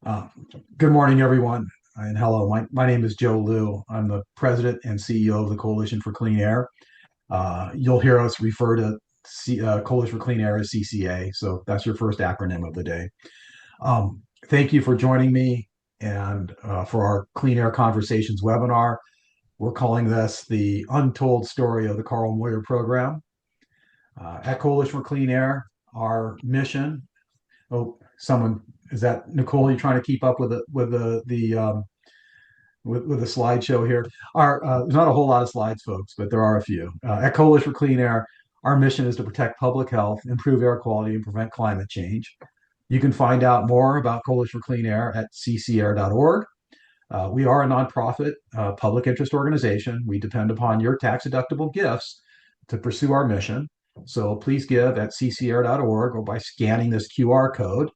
Uh, Good morning, everyone, and hello. My name is Joe Liu. I'm the president and CEO of the Coalition for Clean Air. You'll hear us refer to Coalition for Clean Air as CCA, so that's your first acronym of the day. Thank you for joining me and for our Clean Air Conversations webinar. We're calling this the Untold Story of the Carl Moyer Program. At Coalition for Clean Air, our mission. Oh, someone is that Nicole? You trying to keep up with with the slideshow here? There's not a whole lot of slides, folks, but there are a few. At Coalition for Clean Air, our mission is to protect public health, improve air quality, and prevent climate change. You can find out more about Coalition for Clean Air at ccair.org. We are a nonprofit public interest organization. We depend upon your tax deductible gifts to pursue our mission. So please give at ccair.org or by scanning this QR code,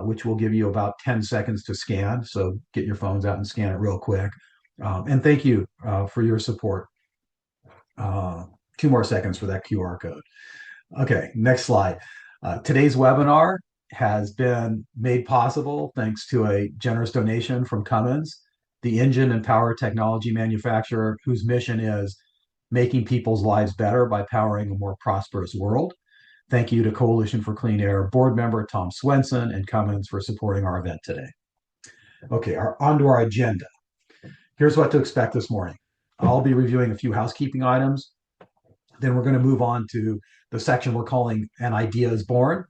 which will give you about 10 seconds to scan. So get your phones out and scan it real quick. And thank you for your support. 2 more seconds for that QR code. Okay, next slide. Today's webinar has been made possible thanks to a generous donation from Cummins, the engine and power technology manufacturer whose mission is making people's lives better by powering a more prosperous world. Thank you to Coalition for Clean Air board member Tom Swenson and Cummins for supporting our event today. Okay, on to our agenda. Here's what to expect this morning. I'll be reviewing a few housekeeping items. Then we're going to move on to the section we're calling An Idea is Born,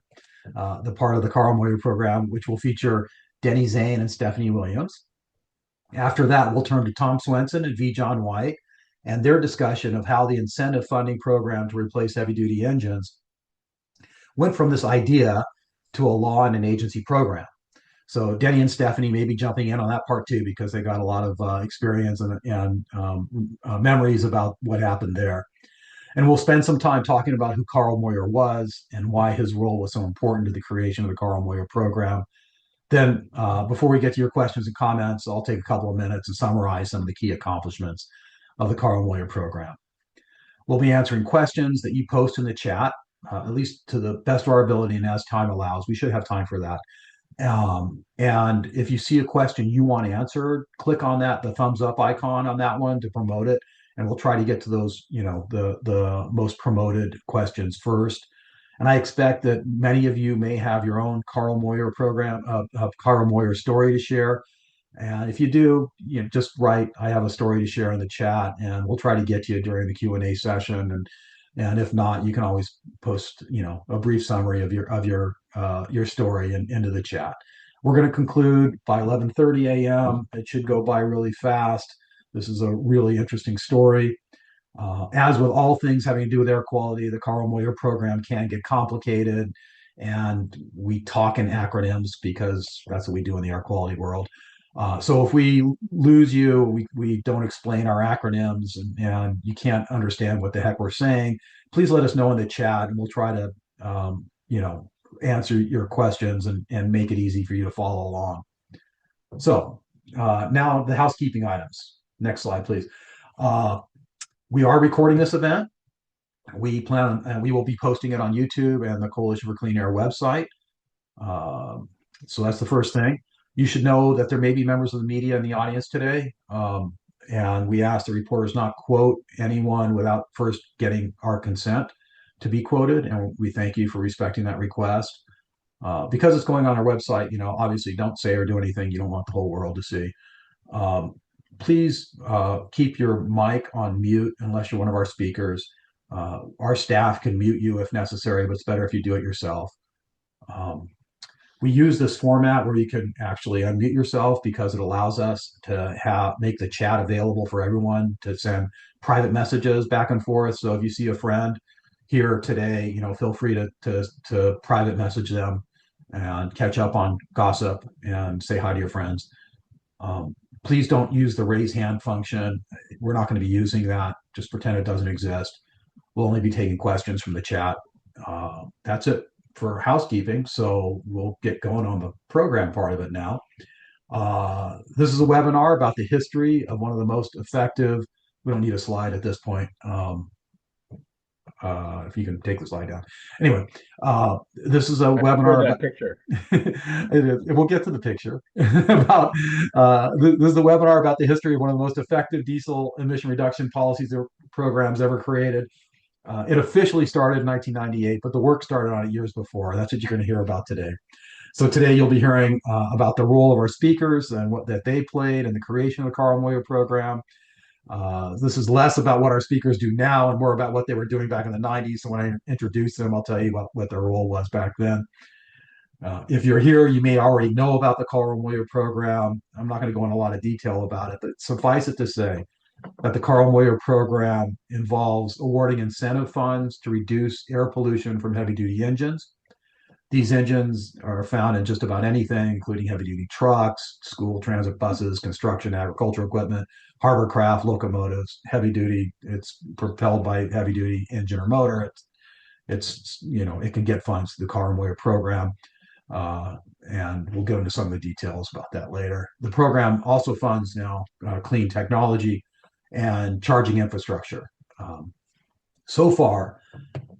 the part of the Carl Moyer program, which will feature Denny Zane and Stephanie Williams. After that, we'll turn to Tom Swenson and V. John White and their discussion of how the incentive funding program to replace heavy duty engines went from this idea to a law and an agency program. So Denny and Stephanie may be jumping in on that part too, because they got a lot of experience and memories about what happened there. And we'll spend some time talking about who Carl Moyer was and why his role was so important to the creation of the Carl Moyer program. Then, before we get to your questions and comments, I'll take a couple of minutes and summarize some of the key accomplishments of the Carl Moyer program. We'll be answering questions that you post in the chat, at least to the best of our ability and as time allows. We should have time for that. And if you see a question you want answered, click on the thumbs up icon on that one to promote it. And we'll try to get to those, the most promoted questions first. And I expect that many of you may have your own Carl Moyer Carl Moyer story to share. And if you do, just write, I have a story to share in the chat, and we'll try to get to you during the Q&A session. And if not, you can always post, a brief summary of your story into the chat. We're going to conclude by 11:30 a.m. It should go by really fast. This is a really interesting story. As with all things having to do with air quality, the Carl Moyer program can get complicated, and we talk in acronyms because that's what we do in the air quality world. So if we lose you, we don't explain our acronyms and you can't understand what the heck we're saying, please let us know in the chat and we'll try to, answer your questions and make it easy for you to follow along. So now the housekeeping items. Next slide, please. We are recording this event. We will be posting it on YouTube and the Coalition for Clean Air website. So that's the first thing. You should know that there may be members of the media in the audience today, and we ask the reporters not quote anyone without first getting our consent to be quoted, and we thank you for respecting that request. Because it's going on our website, obviously don't say or do anything you don't want the whole world to see. Please keep your mic on mute unless you're one of our speakers. Our staff can mute you if necessary, but it's better if you do it yourself. We use this format where you can actually unmute yourself because it allows us to make the chat available for everyone to send private messages back and forth. So if you see a friend here today, feel free to private message them and catch up on gossip and say hi to your friends. Please don't use the raise hand function. We're not going to be using that. Just pretend it doesn't exist. We'll only be taking questions from the chat. That's it for housekeeping. So we'll get going on the program part of it now. This is a webinar about the history of one of the most effective, we don't need a slide at this point, If you can take the slide down. Anyway, this is a I prefer webinar about. that picture. We'll get to the picture about. This is a webinar about the history of one of the most effective diesel emission reduction policies or programs ever created. It officially started in 1998, but the work started on it years before. That's what you're going to hear about today. So today you'll be hearing about the role of our speakers and what that they played in the creation of the Carl Moyer program. This is less about what our speakers do now and more about what they were doing back in the 90s. So when I introduce them, I'll tell you about what their role was back then. If you're here, you may already know about the Carl Moyer program. I'm not going to go into a lot of detail about it, but suffice it to say that the Carl Moyer program involves awarding incentive funds to reduce air pollution from heavy duty engines. These engines are found in just about anything, including heavy duty trucks, school transit buses, construction, agricultural equipment, harbor craft, locomotives, heavy duty. It's propelled by heavy duty engine or motor. It can get funds through the Car and Moyer program. And we'll go into some of the details about that later. The program also funds now clean technology and charging infrastructure. Um, so far,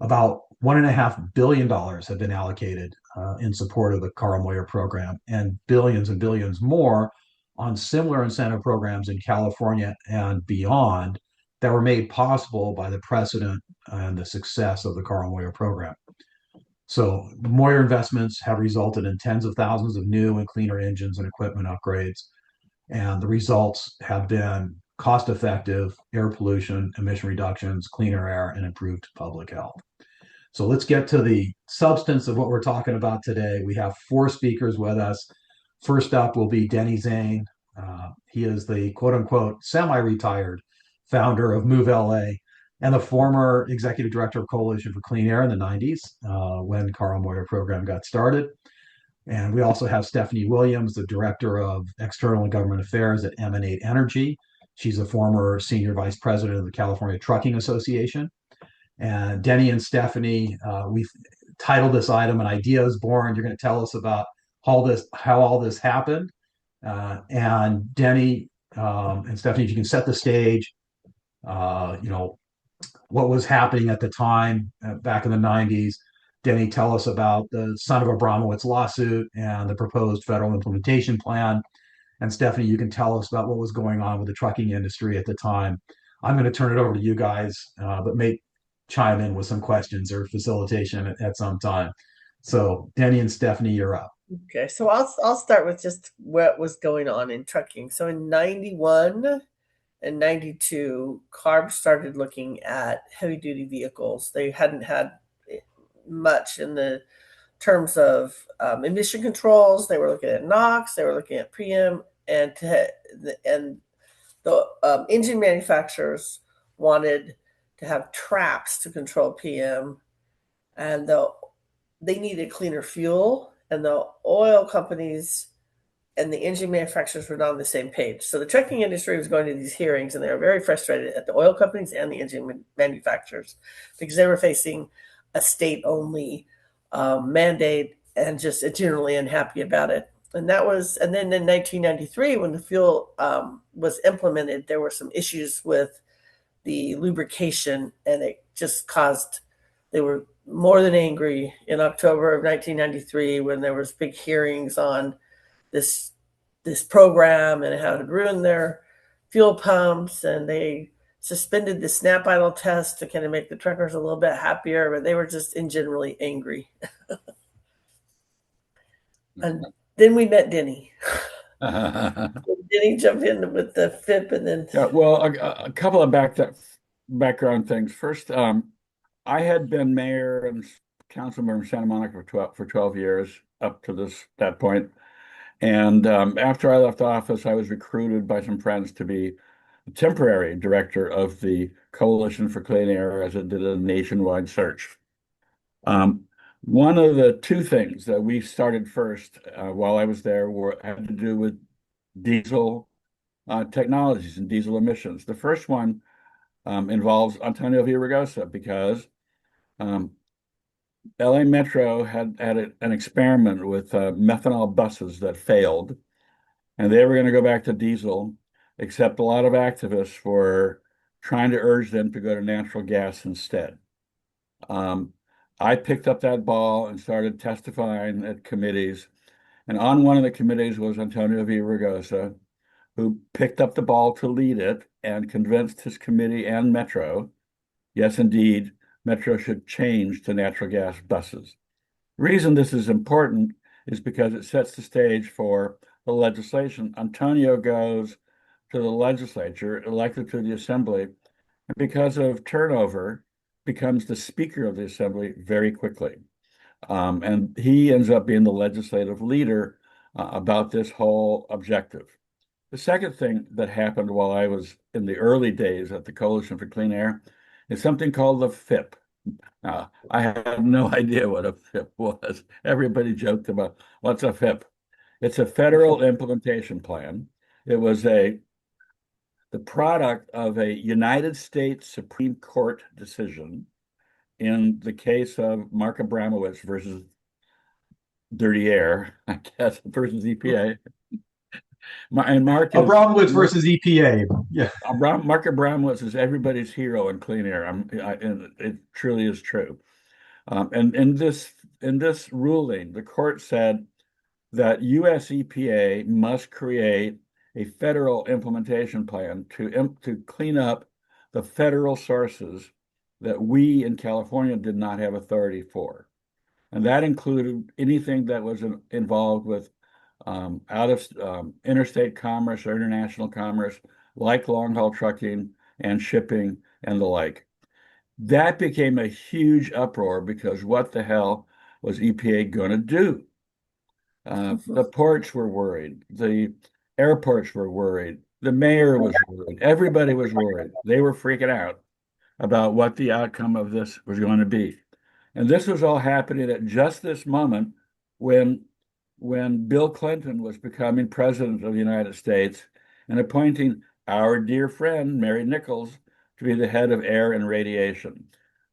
about $1.5 billion have been allocated in support of the Carl Moyer program, and billions more on similar incentive programs in California and beyond that were made possible by the precedent and the success of the Carl Moyer program. So Moyer investments have resulted in tens of thousands of new and cleaner engines and equipment upgrades, and the results have been cost effective air pollution, emission reductions, cleaner air, and improved public health. So let's get to the substance of what we're talking about today. We have four speakers with us. First up will be Denny Zane. He is the quote unquote semi retired founder of Move LA and the former executive director of Coalition for Clean Air in the 90s when Carl Moyer program got started. And we also have Stephanie Williams, the director of external and government affairs at Emanate Energy. She's a former senior vice president of the California Trucking Association. And Denny and Stephanie, we've titled this item "An Idea is Born." You're going to tell us about how all this happened. And Denny and Stephanie, if you can set the stage, you know, what was happening at the time back in the 90s. Denny, tell us about the Son of Abramowitz lawsuit and the proposed federal implementation plan. And Stephanie, you can tell us about what was going on with the trucking industry at the time. I'm going to turn it over to you guys, but make chime in with some questions or facilitation at some time. So, Denny and Stephanie, you're up. Okay, so I'll start with just what was going on in trucking. So in 91 and 92, CARB started looking at heavy duty vehicles. They hadn't had much in the terms of emission controls. They were looking at NOx, they were looking at PM, and the engine manufacturers wanted to have traps to control PM, and they needed cleaner fuel, and the oil companies and the engine manufacturers were not on the same page. So the trucking industry was going to these hearings, and they were very frustrated at the oil companies and the engine manufacturers because they were facing a state-only mandate and just generally unhappy about it. And then in 1993, when the fuel was implemented, there were some issues with the lubrication, and it just caused. They were more than angry in October of 1993 when there was big hearings on this this program and how it had ruined their fuel pumps, and they suspended the snap idle test to kind of make the truckers a little bit happier, but they were just in generally angry. And then we met Denny. Denny jumped in with the FIP, and then Yeah, well, a couple of background things. First, I had been mayor and councilmember in Santa Monica for 12 years up to that point. And after I left office, I was recruited by some friends to be the temporary director of the Coalition for Clean Air as it did a nationwide search. One of the two things that we started first while I was there had to do with diesel technologies and diesel emissions. The first one involves Antonio Villaraigosa because LA Metro had an experiment with methanol buses that failed, and they were going to go back to diesel, except a lot of activists were trying to urge them to go to natural gas instead. Um, I picked up that ball and started testifying at committees. And on one of the committees was Antonio Villaraigosa, who picked up the ball to lead it and convinced his committee and Metro, yes, indeed, Metro should change to natural gas buses. The reason this is important is because it sets the stage for the legislation. Antonio goes to the legislature, elected to the assembly, and because of turnover, becomes the Speaker of the Assembly very quickly. And he ends up being the legislative leader about this whole objective. The second thing that happened while I was in the early days at the Coalition for Clean Air is something called the FIP. I had no idea what a FIP was. Everybody joked about what's a FIP. It's a federal implementation plan. It was the product of a United States Supreme Court decision in the case of Mark Abramowitz versus Dirty Air, I guess, versus EPA. And Mark is Abramowitz versus EPA. Yeah. Mark Abramowitz is everybody's hero in clean air. And it truly is true. And in this ruling, the court said that U.S. EPA must create a federal implementation plan to clean up the federal sources that we in California did not have authority for. And that included anything that was involved with out of interstate commerce or international commerce, like long haul trucking and shipping and the like. That became a huge uproar because what the hell was EPA going to do? The ports were worried. The airports were worried. The mayor was worried. Everybody was worried. They were freaking out about what the outcome of this was going to be. And this was all happening at just this moment when Bill Clinton was becoming president of the United States and appointing our dear friend Mary Nichols to be the head of air and radiation.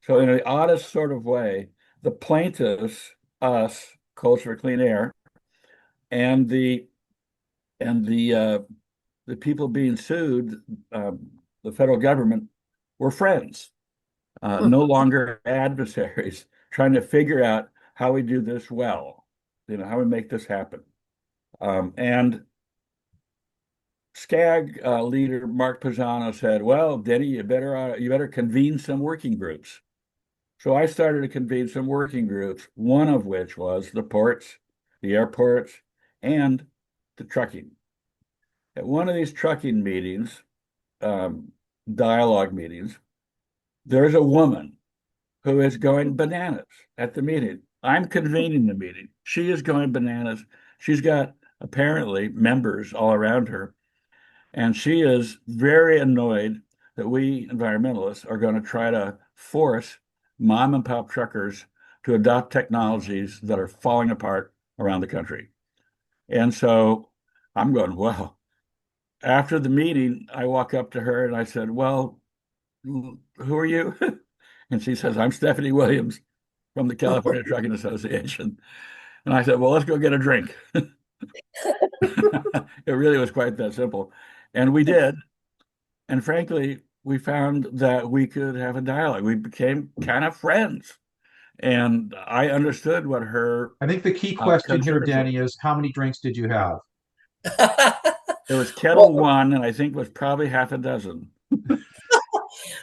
So in the oddest sort of way, the plaintiffs, us, Coalition for Clean Air, and the people being sued, the federal government, were friends, no longer adversaries, trying to figure out how we do this well, how we make this happen. And SCAG leader Mark Pisano said, "Well, Denny, you better convene some working groups." So I started to convene some working groups, one of which was the ports, the airports, and the trucking. At one of these trucking meetings, dialogue meetings, there's a woman who is going bananas at the meeting. I'm convening the meeting. She is going bananas. She's got apparently members all around her, and she is very annoyed that we environmentalists are going to try to force mom and pop truckers to adopt technologies that are falling apart around the country. And so I'm going, well, after the meeting, I walk up to her and I said, "Well, who are you?" And she says, "I'm Stephanie Williams from the California Trucking Association." And I said, "Well, let's go get a drink." It really was quite that simple. And we did. And frankly, we found that we could have a dialogue. We became kind of friends. And I understood what her I think the key question here, concerns were. Danny, is how many drinks did you have? It was Kettle Well, One, and I think it was probably half a dozen.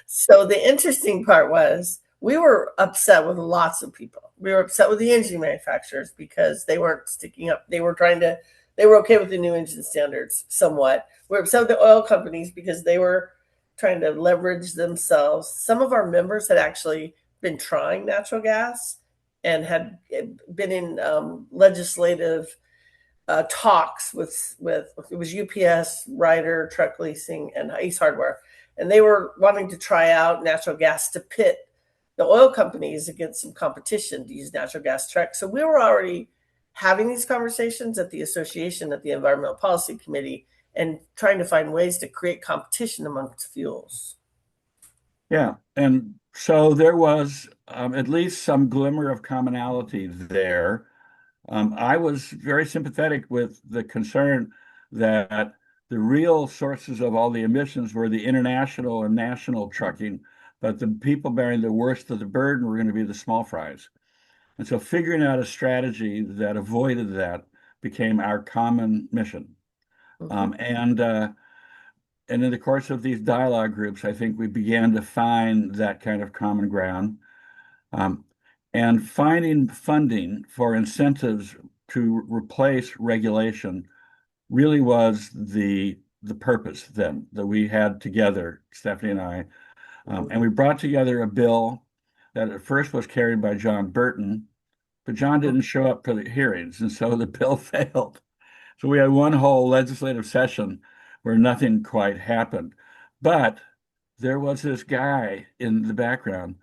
so the interesting part was we were upset with lots of people. We were upset with the engine manufacturers because they weren't sticking up. They were okay with the new engine standards somewhat. We were upset with the oil companies because they were trying to leverage themselves. Some of our members had actually been trying natural gas and had been in legislative talks with it was UPS, Ryder, Truck Leasing, and Ace Hardware, and they were wanting to try out natural gas to pit the oil companies against some competition to use natural gas trucks. So we were already having these conversations at the association, at the Environmental Policy Committee, and trying to find ways to create competition amongst fuels. Yeah. And so there was at least some glimmer of commonality there. I was very sympathetic with the concern that the real sources of all the emissions were the international and national trucking, but the people bearing the worst of the burden were going to be the small fries. And so figuring out a strategy that avoided that became our common mission. Mhm. And in the course of these dialogue groups, I think we began to find that kind of common ground. Um, and finding funding for incentives to replace regulation really was the purpose then that we had together, Stephanie and I. And we brought together a bill that at first was carried by John Burton, but John didn't show up for the hearings, and so the bill failed. So we had one whole legislative session where nothing quite happened. But there was this guy in the background,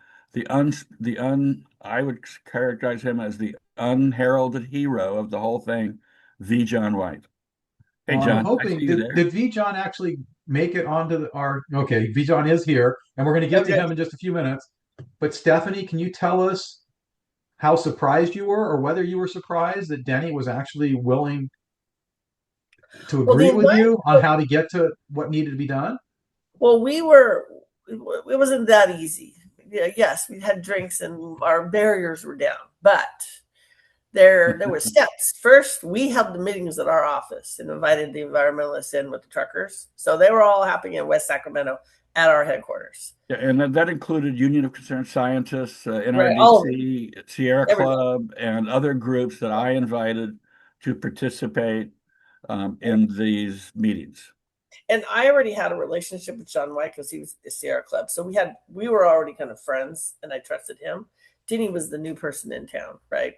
I would characterize him as the unheralded hero of the whole thing, V. John White. Hey, Well, I'm John, I hoping see you there. did V John actually make it onto our okay, V John is here, and we're going to get to Okay. him in just a few minutes. But Stephanie, can you tell us how surprised you were, or whether you were surprised that Denny was actually willing to Well, agree with you on how to get to what needed to be done? we were. It wasn't that easy. Yeah, yes, we had drinks and our barriers were down, but there were steps. First, we held the meetings at our office and invited the environmentalists in with the truckers. So they were all happening in West Sacramento at our headquarters. Yeah, and that included Union of Concerned Scientists, Right, all of it, NRDC, Sierra everybody. Club, and other groups that I invited to participate in these meetings. And I already had a relationship with John White because he was the Sierra Club. So we were already kind of friends and I trusted him. Denny was the new person in town, right?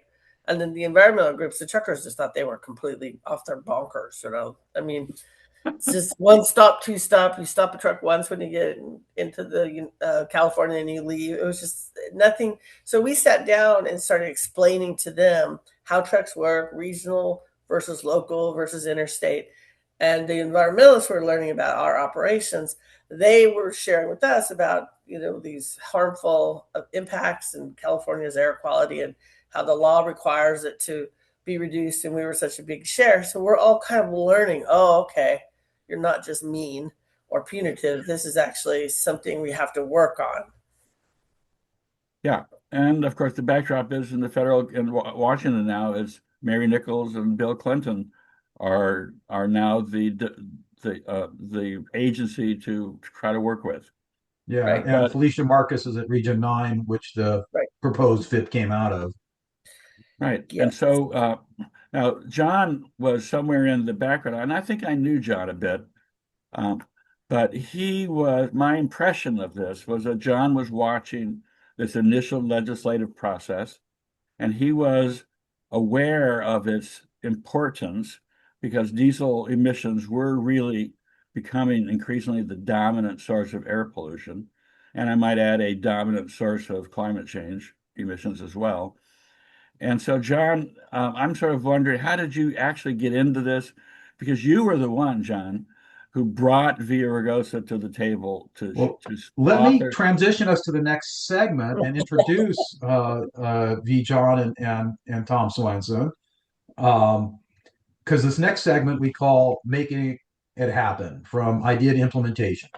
And then the environmental groups, the truckers just thought they were completely off their bonkers, you know. I mean, it's just one stop, two stop. You stop a truck once when you get into the California and you leave. It was just nothing. So we sat down and started explaining to them how trucks work, regional versus local versus interstate. And the environmentalists were learning about our operations. They were sharing with us about these harmful impacts in California's air quality and how the law requires it to be reduced. And we were such a big share, so we're all kind of learning. Oh, okay, you're not just mean or punitive. This is actually something we have to work on. Yeah, and of course the backdrop is in the federal in Washington now is Mary Nichols and Bill Clinton are now the agency to try to work with. Yeah, Right, and But Felicia Marcus is at Region 9, which the right. proposed FIP came out of. right, Yeah. and so now John was somewhere in the background, and I think I knew John a bit. Um, but my impression of this was that John was watching this initial legislative process and he was aware of its importance because diesel emissions were really becoming increasingly the dominant source of air pollution. And I might add a dominant source of climate change emissions as well. And so, John, I'm sort of wondering, how did you actually get into this? Because you were the one, John, who brought Via Rugosa to the table Well, to let me author. transition us to the next segment and introduce V. John and Tom Swenson. Because this next segment we call Making It Happen from Idea to Implementation.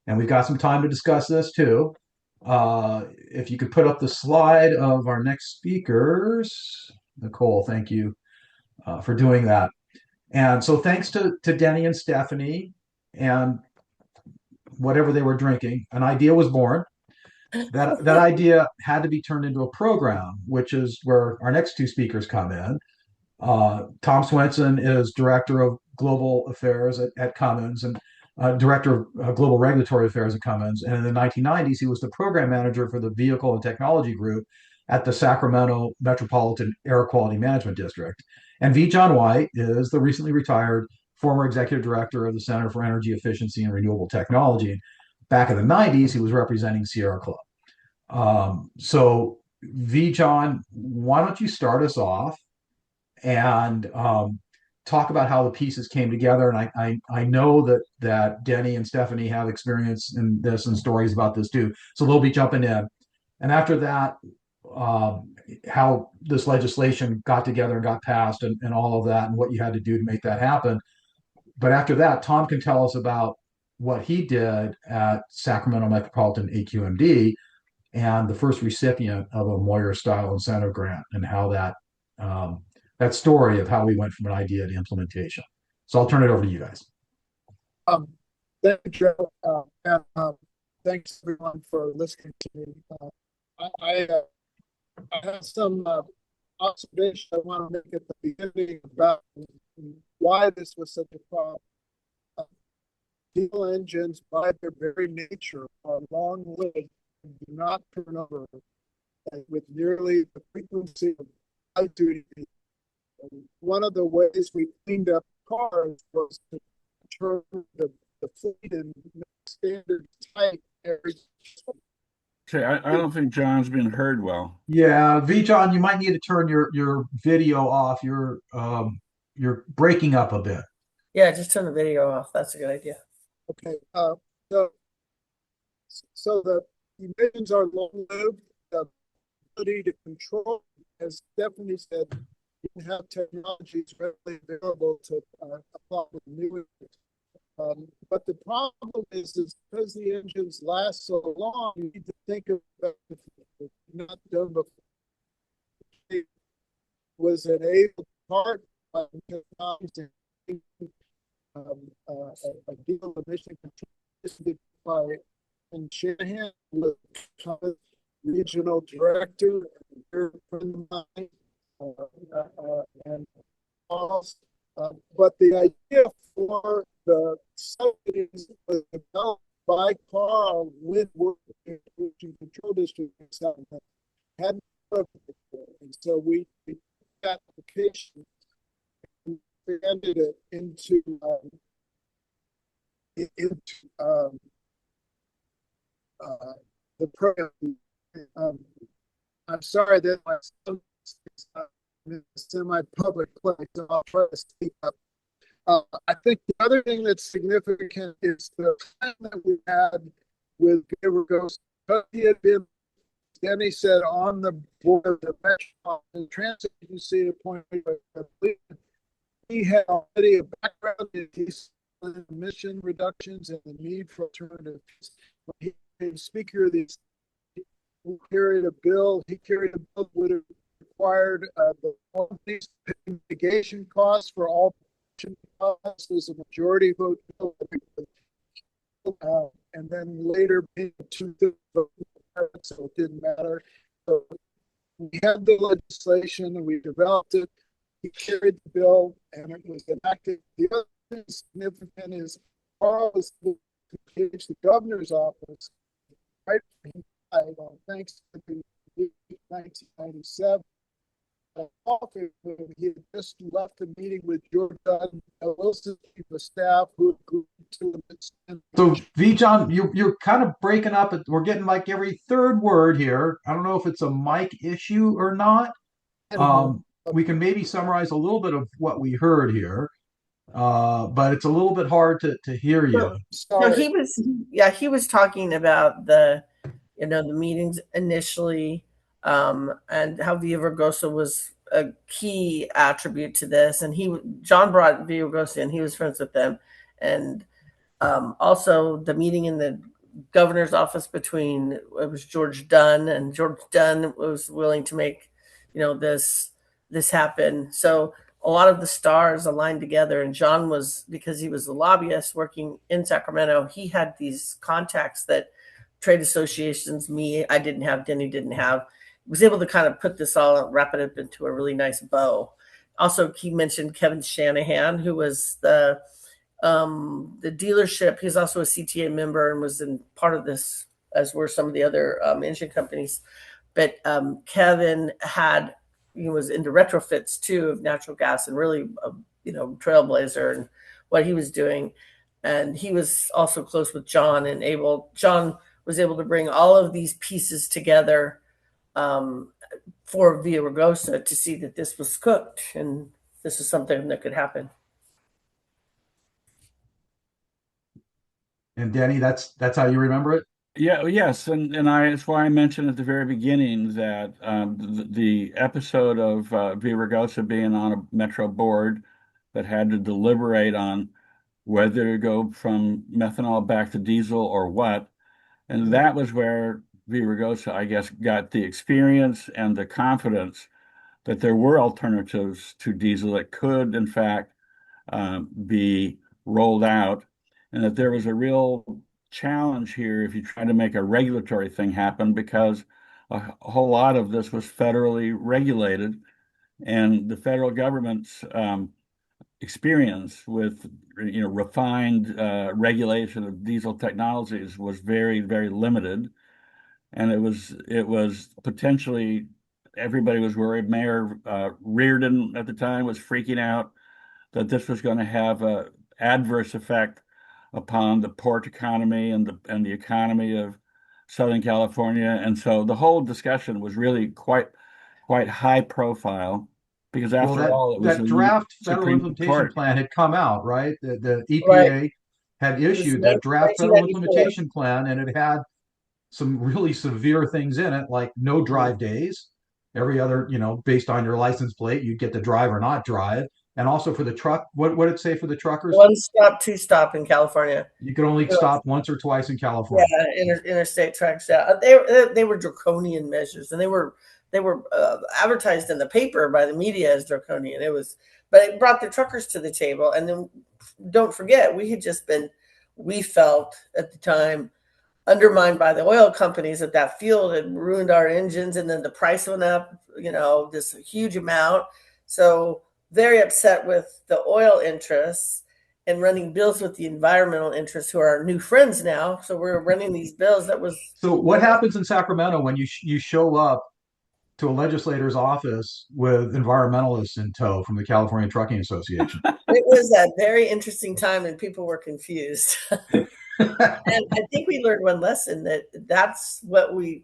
And we've got some time to discuss this too. If you could put up the slide of our next speakers, Nicole, thank you for doing that. And so thanks to Denny and Stephanie and whatever they were drinking, an idea was born. That idea had to be turned into a program, which is where our next two speakers come in. Tom Swenson is director of global affairs at Cummins and director of global regulatory affairs at Cummins. And in the 1990s, he was the program manager for the vehicle and technology group at the Sacramento Metropolitan Air Quality Management District. And V. John White is the recently retired former executive director of the Center for Energy Efficiency and Renewable Technology. Back in the 90s, he was representing Sierra Club. So, V. John, why don't you start us off and talk about how the pieces came together? And I know that Denny and Stephanie have experience in this and stories about this too, so they'll be jumping in. And after that, how this legislation got together and got passed, and all of that, and what you had to do to make that happen. But after that, Tom can tell us about what he did at Sacramento Metropolitan AQMD and the first recipient of a Moyer style incentive grant, and how that story of how we went from an idea to implementation. So I'll turn it over to you guys. Um, Thank you, Joe, and thanks everyone for listening to me. I have some observation I want to make at the beginning about why this was such a problem. Uh, Diesel engines, by their very nature, are long-lived and do not turn over, and with nearly the frequency of high-duty. One of the ways we cleaned up cars was to turn the fleet in standard type every. Okay, I don't think John's been heard well. Yeah, Vjon, you might need to turn your video off. You're breaking up a bit. Yeah, just turn the video off. That's a good idea. Okay, so the emissions are long-lived. The ability to control, as Stephanie said, you can have technologies readily available to apply with new. But the problem is because the engines last so long, you need to think about if it's not done before. It was enabled part by technology, a deal emission control by and Shanahan was regional director, and a friend of mine, and but the idea for the subsidies was developed by Carl Woodward, which control district hadn't done before. And so we took that application and expanded it into the program. I'm sorry that my son is in a semi-public place, so I'll try to speak up. I think the other thing that's significant is the time that we had with Gabriel. He had been, Denny said, on the board of the Metropolitan Transit Agency appointed by he had already a background in emission reductions and the need for alternatives. When he became Speaker of these, he carried a bill that would have required the companies to pay mitigation costs for all costs. There's a majority vote bill, and then later being a 2/3 vote, so it didn't matter. So we had the legislation and we developed it. He carried the bill and it was enacted. The other thing significant is Carl was to engage the governor's office right thanks to the 1997. He had just left a meeting with George Wilson, chief of staff, who agreed to it. So Vjon, you're kind of breaking up. We're getting like every third word here. I don't know if it's a mic issue or not. We can maybe summarize a little bit of what we heard here, but it's a little bit hard to hear you. No, he was talking about the meetings initially, and how Via Vergosa was a key attribute to this. And John brought Via Vergosa in, he was friends with them. And also the meeting in the governor's office between, it was George Dunn, and George Dunn was willing to make, this happen. So a lot of the stars aligned together, and John was, because he was a lobbyist working in Sacramento, he had these contacts that trade associations, I didn't have, Denny didn't have, was able to kind of put this all, wrap it up into a really nice bow. Also, he mentioned Kevin Shanahan, who was the dealership. He's also a CTA member and was in part of this, as were some of the other engine companies. But Kevin was into retrofits too of natural gas, and really, trailblazer and what he was doing. And he was also close with John, and John was able to bring all of these pieces together for Via Vergosa to see that this was cooked and this is something that could happen. And Denny, that's how you remember it? Yeah, yes, and that's why I mentioned at the very beginning that the episode of Via Vergosa being on a Metro board that had to deliberate on whether to go from methanol back to diesel or what. And Mhm. that was where Villaraigosa, I guess, got the experience and the confidence that there were alternatives to diesel that could, in fact, be rolled out, and that there was a real challenge here if you try to make a regulatory thing happen, because a whole lot of this was federally regulated, and the federal government's experience with refined regulation of diesel technologies was very, very limited, and it was potentially everybody was worried. Mayor Reardon at the time was freaking out that this was going to have a adverse effect upon the port economy and the economy of Southern California. And so the whole discussion was really quite high profile, because Well, after that all, it was that the draft federal Supreme implementation Court. plan had come out, right? The Right. EPA had It was issued that draft federal 1994. implementation plan, and it had some really severe things in it, like no drive days. Every other, based on your license plate, you'd get to drive or not drive. And also for the truck, what did it say for the truckers? One stop, two stop in California. You could only stop once or twice in Yeah, California. interstate tracks. Yeah, they were draconian measures, and they were advertised in the paper by the media as draconian. But it brought the truckers to the table. And then don't forget, we felt at the time undermined by the oil companies that fuel had ruined our engines, and then the price went up, this huge amount. So very upset with the oil interests and running bills with the environmental interests, who are our new friends now. So we're running these bills that was So what happens in Sacramento when you show up to a legislator's office with environmentalists in tow from the California Trucking Association? it was a very interesting time, and people were confused. And I think we learned one lesson, that's what we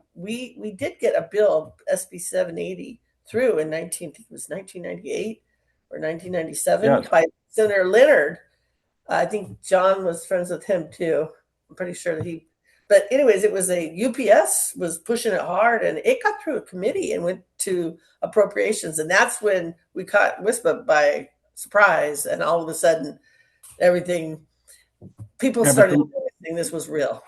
did get a bill, SB 780, through in 19 I think it was 1998 or 1997, Yes. by Senator Leonard. I think John was friends with him too. I'm pretty sure but anyways, it was UPS was pushing it hard, and it got through a committee and went to appropriations. And that's when we caught WISPA by surprise. And all of a sudden, everything, people Yeah, started thinking this was real.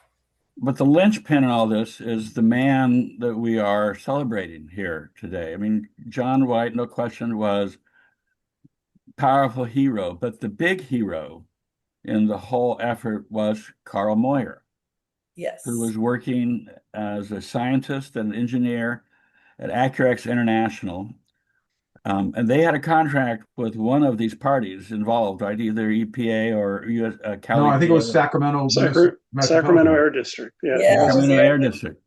but the linchpin in all this is the man that we are celebrating here today. I mean, John White, no question, was powerful hero, but the big hero in the whole effort was Carl Moyer, Yes. who was working as a scientist and engineer at Accurex International. And they had a contract with one of these parties involved, right? Either EPA or US, Cal No, I think it was EPA, Sacramento Sacramento Metropolitan. Air District. Yeah. Yeah, it was Sacramento the Air District.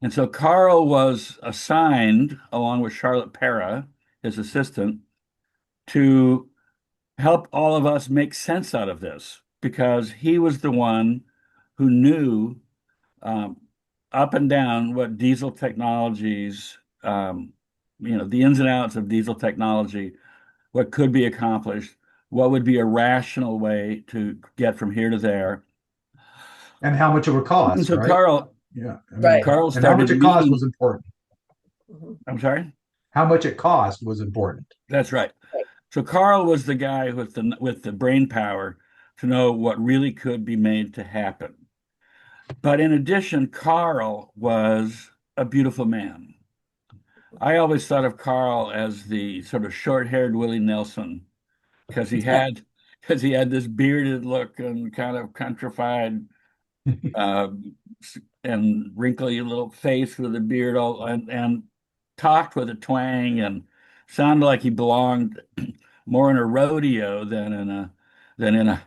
And so Carl was assigned, along with Charlotte Pera, his assistant, to help all of us make sense out of this, because he was the one who knew um, up and down what diesel technologies, the ins and outs of diesel technology, what could be accomplished, what would be a rational way to get from here to there. And how much it would And cost, so right? Carl, Yeah. I mean, Right. Carl and how much started it cost meeting. was important. Mhm. I'm sorry. How much it cost was important. That's right. Right. So Carl was the guy with the brain power to know what really could be made to happen. But in addition, Carl was a beautiful man. I always thought of Carl as the sort of short-haired Willie Nelson, because he had this bearded look and kind of countrified uh, and wrinkly little face with a beard, all and talked with a twang and sounded like he belonged more in a rodeo than in a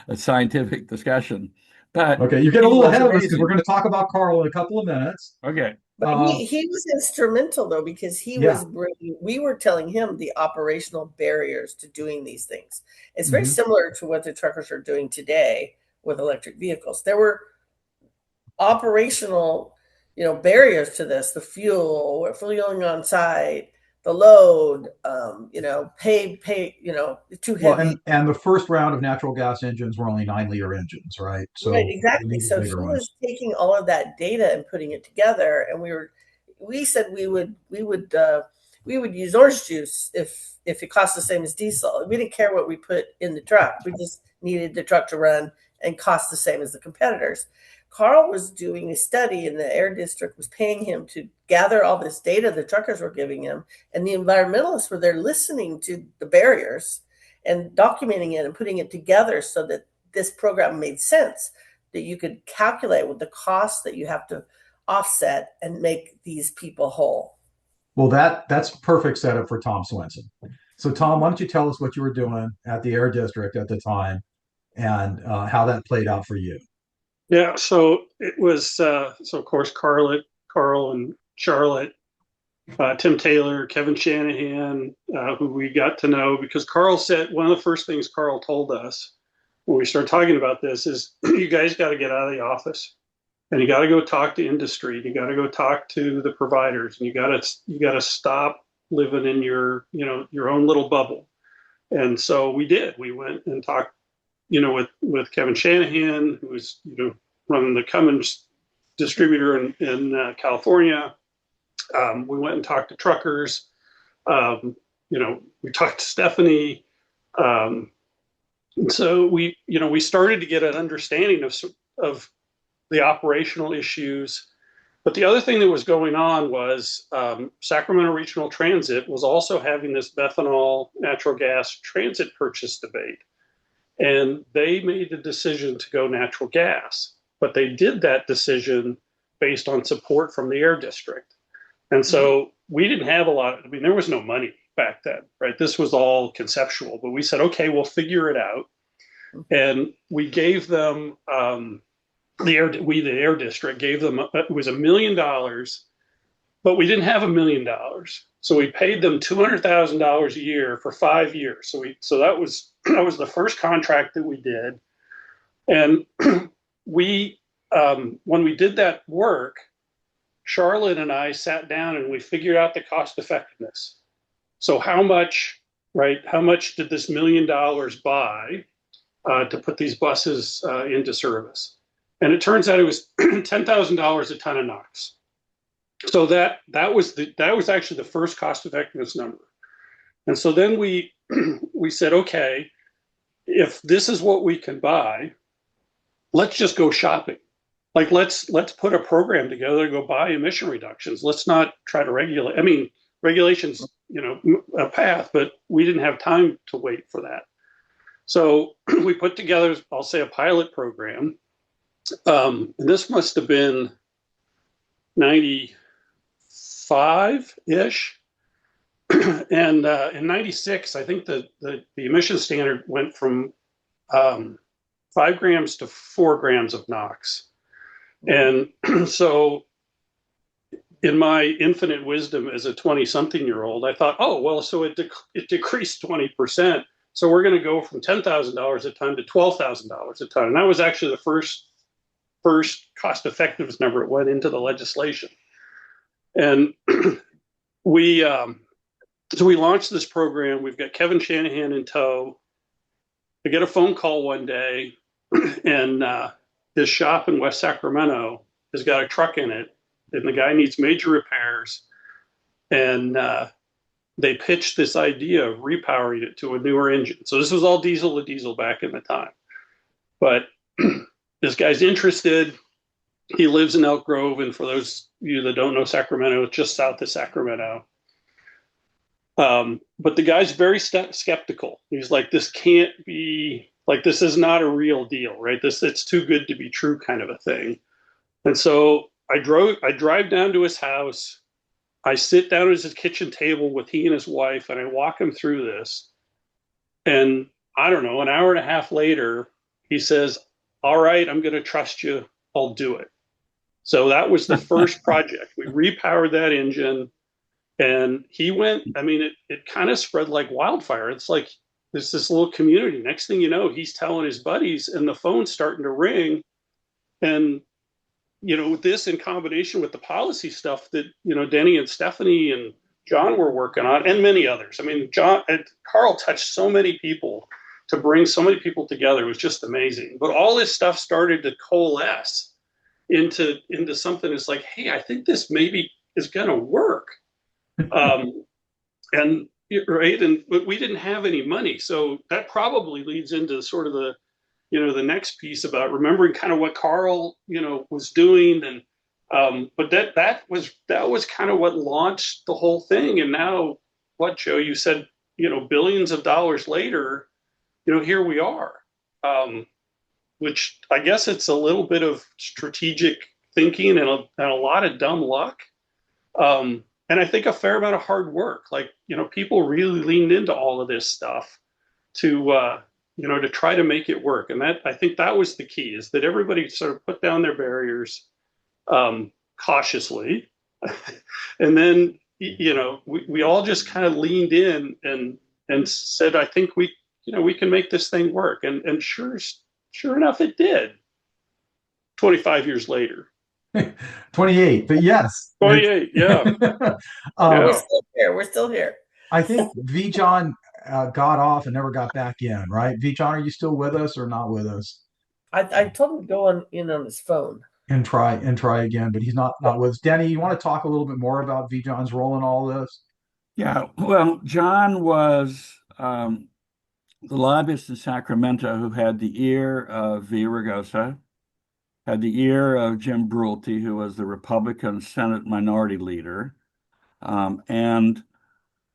a scientific discussion. But Okay, you're getting a he little was ahead of us because we're amazing. going to talk about Carl in a couple of minutes. Okay. But he was instrumental, though, because Yeah. we were telling him the operational barriers to doing these things. It's very Mhm. similar to what the truckers are doing today with electric vehicles. There were operational, barriers to this: the fueling on site, the load, pay, too Well, heavy. and the first round of natural gas engines were only 9-liter engines, right? Right, So we exactly. needed So he bigger was ones. taking all of that data and putting it together, and we said we would we would use orange juice if it cost the same as diesel. We didn't care what we put in the truck. We just needed the truck to run and cost the same as the competitors. Carl was doing a study, and the air district was paying him to gather all this data the truckers were giving him, and the environmentalists were there listening to the barriers and documenting it and putting it together so that this program made sense, that you could calculate with the cost that you have to offset and make these people whole. Well, that's perfect setup for Tom Swenson. So, Tom, why don't you tell us what you were doing at the Air District at the time and how that played out for you? Yeah, so it was so of course Carl and Charlotte, Tim Taylor, Kevin Shanahan, who we got to know because Carl said one of the first things Carl told us when we started talking about this is you guys got to get out of the office and you got to go talk to industry. You got to go talk to the providers, and you got to stop living in your own little bubble. And so we did. We went and talked, with Kevin Shanahan, who was running the Cummins distributor in California. We went and talked to truckers. We talked to Stephanie. And so we started to get an understanding of the operational issues. But the other thing that was going on was Sacramento Regional Transit was also having this methanol natural gas transit purchase debate. And they made the decision to go natural gas. But they did that decision based on support from the Air District. And so we didn't have there was no money back then, right? This was all conceptual, but we said, okay, we'll figure it out. And we gave them, the Air District gave them, it was $1 million, but we didn't have $1 million. So we paid them $200,000 a year for 5 years. So that was the first contract that we did. And when we did that work, Charlotte and I sat down and we figured out the cost effectiveness. So how much did this $1 million buy to put these buses into service? And it turns out it was $10,000 a ton of NOx. So that was actually the first cost effectiveness number. And so then we said, okay, if this is what we can buy, let's just go shopping. Like let's put a program together to go buy emission reductions. Let's not try to regulate. I mean, regulations, a path, but we didn't have time to wait for that. So we put together, I'll say, a pilot program. And this must have been 95-ish. And in 96, I think the emission standard went from 5 grams to 4 grams of NOx. And so in my infinite wisdom as a 20-something-year-old, I thought, oh, well, so it decreased 20%. So we're going to go from $10,000 a ton to $12,000 a ton. And that was actually the first cost effectiveness number that went into the legislation. And we launched this program. We've got Kevin Shanahan in tow. I get a phone call one day, and his shop in West Sacramento has got a truck in it, and the guy needs major repairs. And they pitched this idea of repowering it to a newer engine. So this was all diesel to diesel back in the time. But this guy's interested. He lives in Elk Grove, and for those of you that don't know Sacramento, it's just south of Sacramento. But the guy's very skeptical. He's like, this can't be, like, this is not a real deal, right? It's too good to be true kind of a thing. And so I drive down to his house. I sit down at his kitchen table with he and his wife, and I walk him through this. And I don't know, an hour and a half later, he says, all right, I'm going to trust you. I'll do it. So that was the first project. We repowered that engine, and he went, it kind of spread like wildfire. It's like there's this little community. Next thing you know, he's telling his buddies, and the phone's starting to ring. And this in combination with the policy stuff that, Denny and Stephanie and John were working on, and many others. I mean, John and Carl touched so many people to bring so many people together. It was just amazing. But all this stuff started to coalesce into something that's like, hey, I think this maybe is going to work. and right, and but we didn't have any money, so that probably leads into sort of the the next piece about remembering kind of what Carl was doing, and but that was kind of what launched the whole thing. And now, what, Joe, you said, billions of dollars later, here we are. Which I guess it's a little bit of strategic thinking and a lot of dumb luck. And I think a fair amount of hard work. Like, people really leaned into all of this stuff to try to make it work. And that, I think that was the key, is that everybody sort of put down their barriers cautiously. And then, we all just kind of leaned in and said, I think we can make this thing work. And sure enough, it did. 25 years later. 28, but yes. 28, yeah. Um, We're still here. We're still here. I think V. John got off and never got back in, right? V. John, are you still with us or not with us? I told him to go in on his phone. And try again, but he's not with us. Denny, you want to talk a little bit more about V. John's role in all this? Yeah, well, John was the lobbyist in Sacramento who had the ear of V. Ragosa, had the ear of Jim Brulte, who was the Republican Senate Minority Leader. And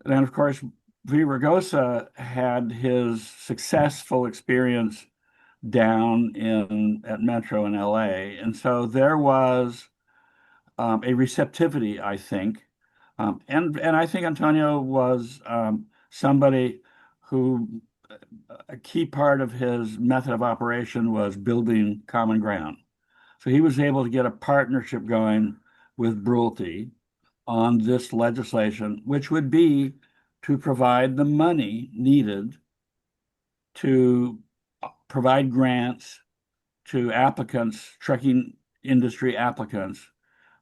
then, of course, V. Ragosa had his successful experience down at Metro in LA. And so there was a receptivity, I think. And I think Antonio was somebody who a key part of his method of operation was building common ground. So he was able to get a partnership going with Brulte on this legislation, which would be to provide the money needed to provide grants to applicants, trucking industry applicants,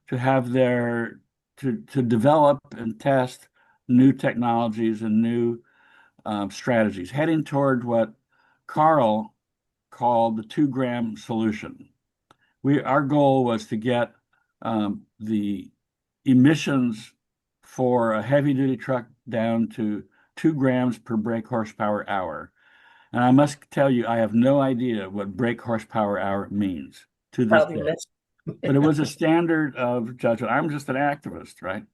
to have to develop and test new technologies and new strategies, heading toward what Carl called the 2-gram solution. Our goal was to get the emissions for a heavy duty truck down to 2 grams per brake horsepower hour. And I must tell you, I have no idea what brake horsepower hour means to this day. But it was a standard of judgment. I'm just an activist, right?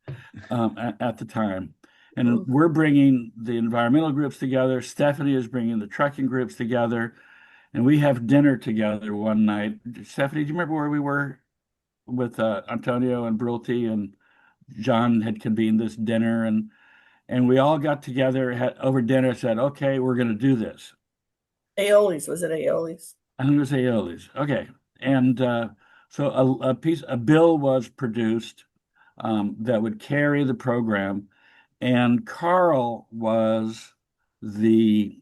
At the time. And we're bringing the environmental groups together. Stephanie is bringing the trucking groups together. And we have dinner together one night. Stephanie, do you remember where we were with Antonio and Brulte, and John had convened this dinner, and we all got together over dinner, said, okay, we're going to do this. Aeoli's, was it Aeoli's? I think it was Aeoli's. Okay. And so a bill was produced that would carry the program, and Carl was the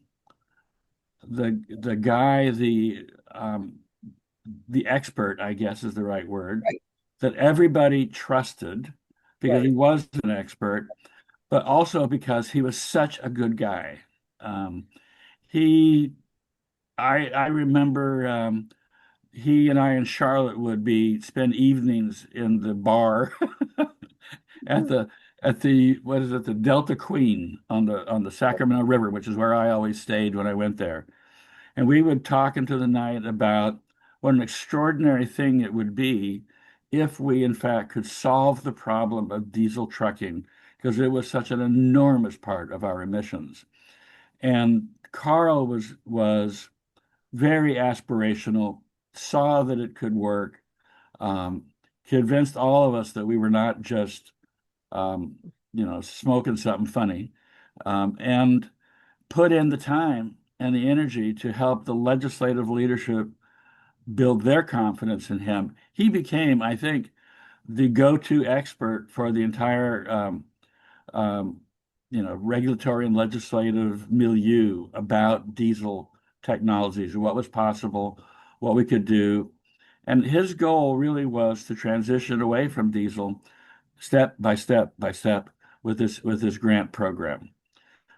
guy, the expert, I guess is the right word, right, that everybody trusted because right, he was an expert, but also because he was such a good guy. I remember he and I in Charlotte would spend evenings in the bar at the what is it, the Delta Queen on the Sacramento River, which is where I always stayed when I went there. And we would talk into the night about what an extraordinary thing it would be if we, in fact, could solve the problem of diesel trucking, because it was such an enormous part of our emissions. And Carl was very aspirational, saw that it could work, convinced all of us that we were not just, smoking something funny, and put in the time and the energy to help the legislative leadership build their confidence in him. He became, I think, the go-to expert for the entire, regulatory and legislative milieu about diesel technologies and what was possible, what we could do. And his goal really was to transition away from diesel step by step by step with this grant program.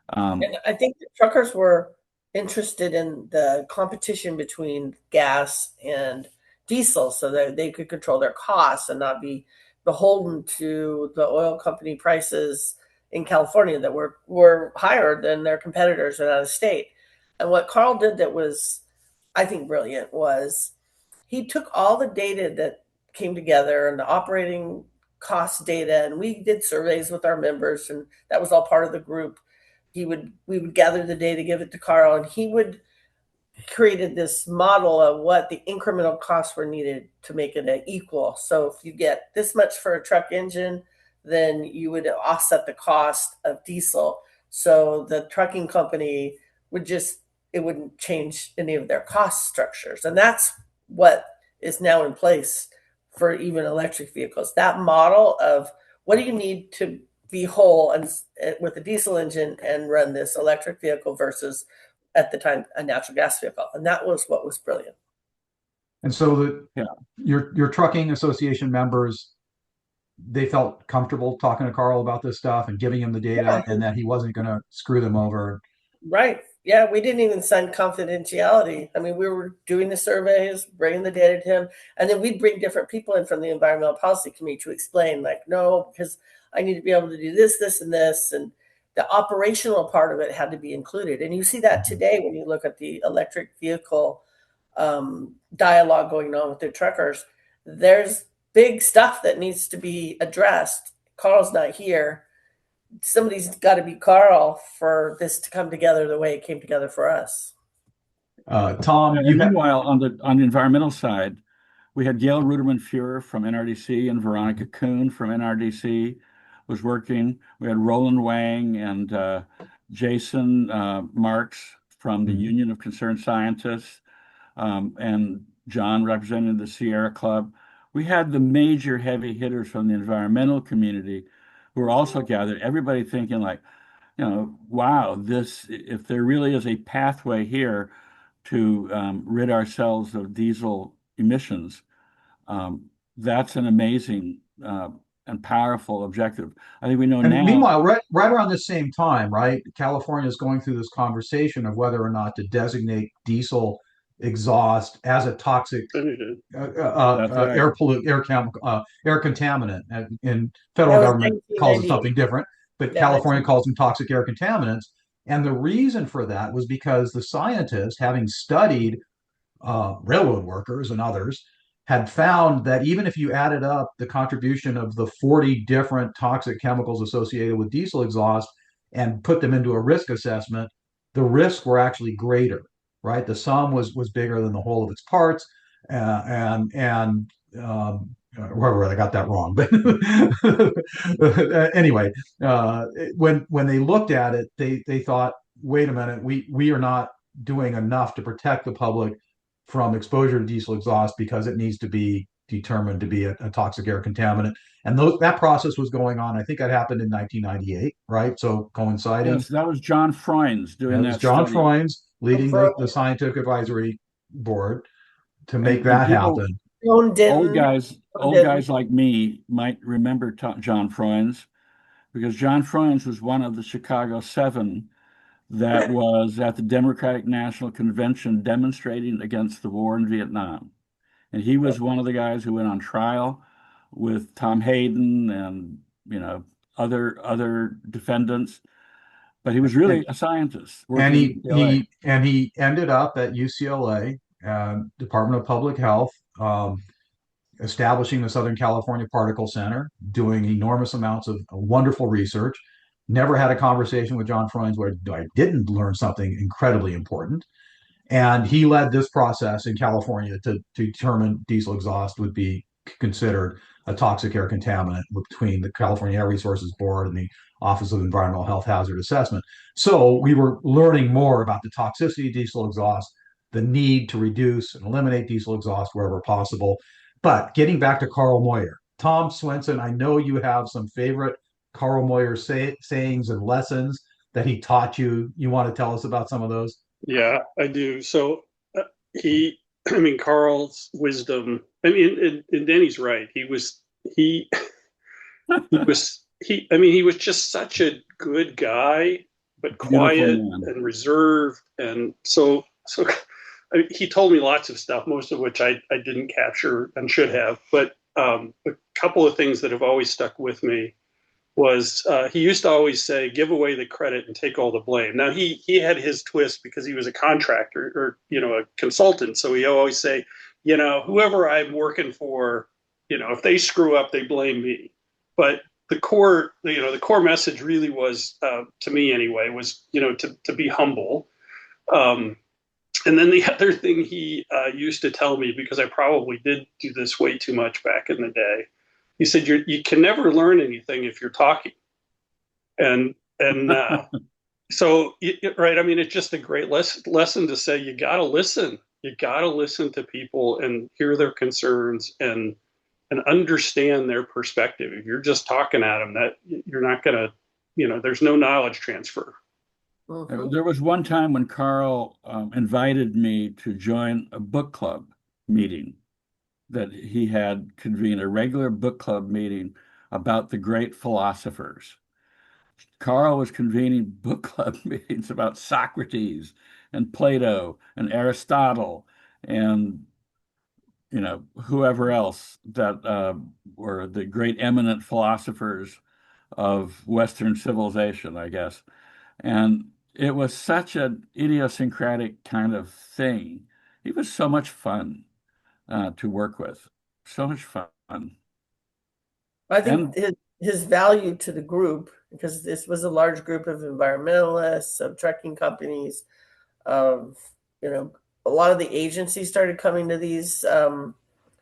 And I think the truckers were interested in the competition between gas and diesel so that they could control their costs and not be beholden to the oil company prices in California that were higher than their competitors and out of state. And what Carl did that was, I think, brilliant was he took all the data that came together and the operating cost data, and we did surveys with our members, and that was all part of the group. We would gather the data, give it to Carl, and he would created this model of what the incremental costs were needed to make it equal. So if you get this much for a truck engine, then you would offset the cost of diesel. So the trucking company would just, it wouldn't change any of their cost structures. And that's what is now in place for even electric vehicles. That model of what do you need to be whole and with a diesel engine and run this electric vehicle versus at the time a natural gas vehicle, and that was what was brilliant. And so your trucking association members, they felt comfortable talking to Carl about this stuff and giving him the data, and that he wasn't going to screw them over. Right. Yeah, we didn't even sign confidentiality. I mean, we were doing the surveys, bringing the data to him, and then we'd bring different people in from the environmental policy committee to explain, like, no, because I need to be able to do this, this, and this, and the operational part of it had to be included. And you see that today when you look at the electric vehicle dialogue going on with the truckers. There's big stuff that needs to be addressed. Carl's not here. Somebody's got to be Carl for this to come together the way it came together for us. Tom, and meanwhile, on the environmental side, we had Gail Ruderman-Fuhrer from NRDC and Veronica Kuhn from NRDC was working. We had Roland Wang and Jason Marks from the Union of Concerned Scientists, and John representing the Sierra Club. We had the major heavy hitters from the environmental community who were also gathered, everybody thinking like, wow, if there really is a pathway here to rid ourselves of diesel emissions, that's an amazing and powerful objective. I think we know now. Meanwhile, right around the same time, right, California is going through this conversation of whether or not to designate diesel exhaust as a toxic air contaminant. And federal government calls it something different, but California calls them toxic air contaminants. And the reason for that was because the scientists, having studied railroad workers and others, had found that even if you added up the contribution of the 40 different toxic chemicals associated with diesel exhaust and put them into a risk assessment, the risks were actually greater, right? The sum was bigger than the whole of its parts, wherever I got that wrong, but anyway, when they looked at it, they thought, wait a minute, we are not doing enough to protect the public from exposure to diesel exhaust because it needs to be determined to be a toxic air contaminant. And that process was going on. I think that happened in 1998, right? So coinciding. Yes, that was John Freunds doing that. John Freunds leading the scientific advisory board to make that happen. Old guys like me might remember John Freunds, because John Freunds was one of the Chicago Seven that was at the Democratic National Convention demonstrating against the war in Vietnam. And he was one of the guys who went on trial with Tom Hayden and, other defendants. But he was really a scientist. And he ended up at UCLA, Department of Public Health, establishing the Southern California Particle Center, doing enormous amounts of wonderful research. Never had a conversation with John Freunds where I didn't learn something incredibly important. And he led this process in California to determine diesel exhaust would be considered a toxic air contaminant between the California Air Resources Board and the Office of Environmental Health Hazard Assessment. So we were learning more about the toxicity of diesel exhaust, the need to reduce and eliminate diesel exhaust wherever possible. But getting back to Carl Moyer, Tom Swenson, I know you have some favorite Carl Moyer sayings and lessons that he taught you. You want to tell us about some of those? Yeah, I do. So Carl's wisdom, and Denny's right. He was just such a good guy, but quiet and reserved. And so he told me lots of stuff, most of which I didn't capture and should have. But a couple of things that have always stuck with me was he used to always say, "Give away the credit and take all the blame." Now he had his twist because he was a contractor or a consultant, so he always say, whoever I'm working for, if they screw up, they blame me. But the core message really was, to me anyway, was to be humble. Um, and then the other thing he used to tell me, because I probably did do this way too much back in the day, he said, you can never learn anything if you're talking. And so, right, I mean, it's just a great lesson to say you got to listen. You got to listen to people and hear their concerns and understand their perspective. If you're just talking at them, that you're not going to, there's no knowledge transfer. Mhm. There was one time when Carl invited me to join a book club meeting that he had convened, a regular book club meeting about the great philosophers. Carl was convening book club meetings about Socrates and Plato and Aristotle and whoever else that were the great eminent philosophers of Western civilization, I guess. And it was such an idiosyncratic kind of thing. He was so much fun to work with, so much fun. I think And his value to the group, because this was a large group of environmentalists, of trucking companies, of a lot of the agencies started coming to these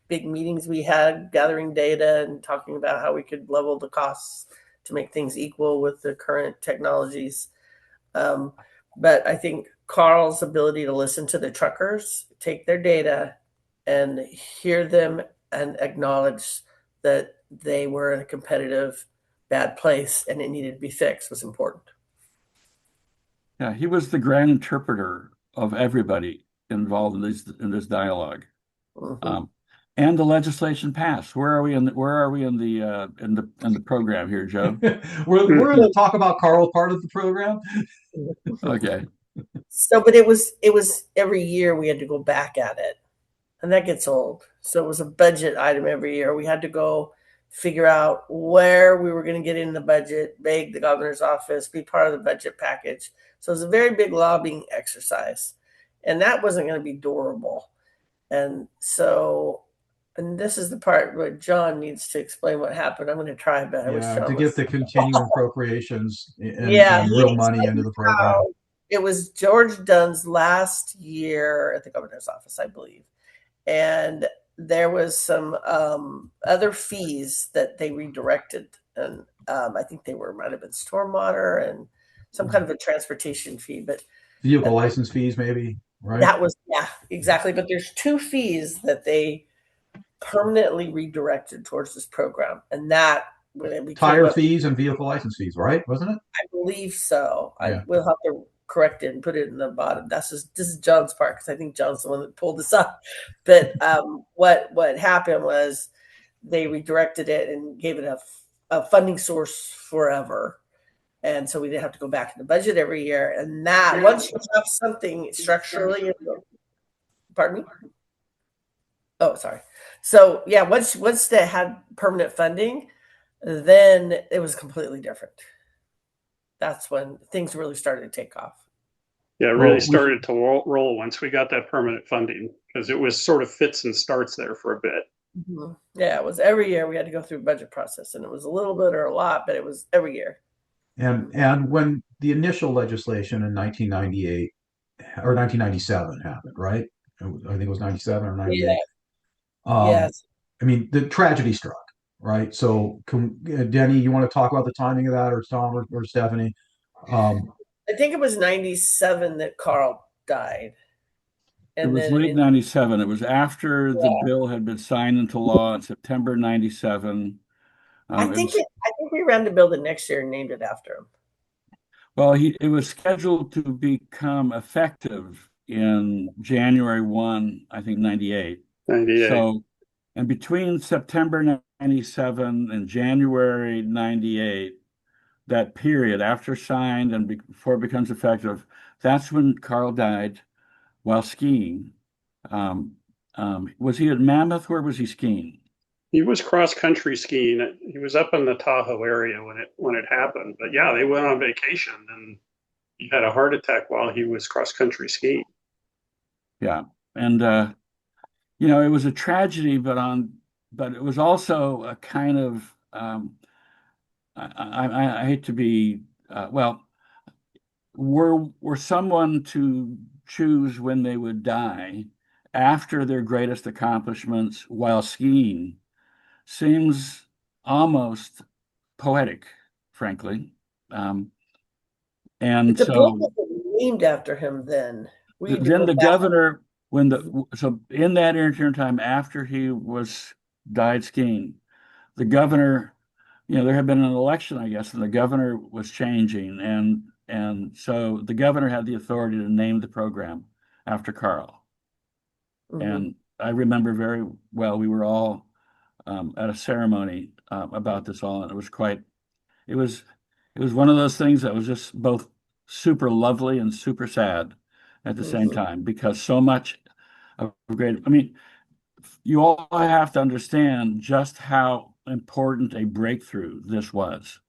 big meetings we had, gathering data and talking about how we could level the costs to make things equal with the current technologies. But I think Carl's ability to listen to the truckers, take their data, and hear them and acknowledge that they were in a competitive bad place and it needed to be fixed was important. yeah, he was the grand interpreter of everybody involved in this dialogue. Mhm. Um, and the legislation passed. Where are we in the program here, Joe? We're in the talk about Carl part of the program. Okay. So, but it was every year we had to go back at it, and that gets old. So it was a budget item every year. We had to go figure out where we were going to get in the budget, beg the governor's office, be part of the budget package. So it was a very big lobbying exercise, and that wasn't going to be durable. And so, and this is the part where John needs to explain what happened. I'm going to try, but I wish Yeah, to John get was. the continuing appropriations and Yeah, and he real money explained into the program. how it was George Dunn's last year at the governor's office, I believe. And there was some other fees that they redirected. And I think they might have been stormwater and some kind of a transportation fee. But Vehicle license fees, maybe, right? that was, yeah, exactly. But there's two fees that they permanently redirected towards this program. And that, when it became Tire a, fees and vehicle license fees, right? Wasn't it? I believe so. I Yeah. will have to correct it and put it in the bottom. This is John's part because I think John's the one that pulled this up. But what happened was they redirected it and gave it a funding source forever, and so we didn't have to go back in the budget every year. And that once you have something structurally, pardon me. Oh, sorry. So yeah, once they had permanent funding, then it was completely different. That's when things really started to take off. Yeah, it really Well, started to roll once we got that permanent funding because it was sort of fits and starts there for a bit. Mhm. Yeah, it was every year we had to go through a budget process, and it was a little bit or a lot, but it was every year. and when the initial legislation in 1998 or 1997 happened, right? I think it was 97 or Yeah. 98. Um, Yes. I mean, the tragedy struck, right? So, Denny, you want to talk about the timing of that, or Tom, or Stephanie? Um, I think it was 97 that Carl died. It And was then late 97. It was after the yeah, bill had been signed into law in September 97. It was I think we ran to build it next year and named it after him. Well, it was scheduled to become effective in January 1, I think 98. 98. So, and between September 97 and January 98, that period after signed and before it becomes effective, that's when Carl died while skiing. Was he at Mammoth? Where was he skiing? He was cross country skiing. He was up in the Tahoe area when it happened. But yeah, they went on vacation and he had a heart attack while he was cross country skiing. Yeah. And it was a tragedy, but it was also a kind of I hate to be well, were someone to choose when they would die after their greatest accomplishments while skiing seems almost poetic, frankly. Um, But and the book so was named after him then. We need to then go the back. governor, so in that interim time after he was died skiing, the governor, there had been an election, I guess, and the governor was changing, and so the governor had the authority to name the program after Carl. Mhm. And I remember very well, we were all at a ceremony about this all, and it was, it was one of those things that was just both super lovely and super sad at the same Mhm. time because so much of great. I mean, you all have to understand just how important a breakthrough this was.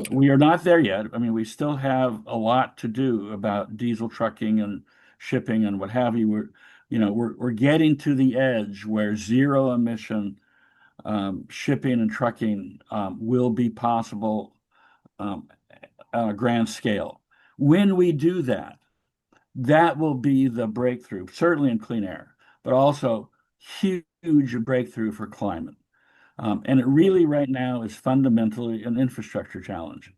We are not there yet. I mean, we still have a lot to do about diesel trucking and shipping and what have you. We're getting to the edge where zero emission shipping and trucking will be possible um, on a grand scale. When we do that, that will be the breakthrough, certainly in clean air, but also huge breakthrough for climate. And it really right now is fundamentally an infrastructure challenge,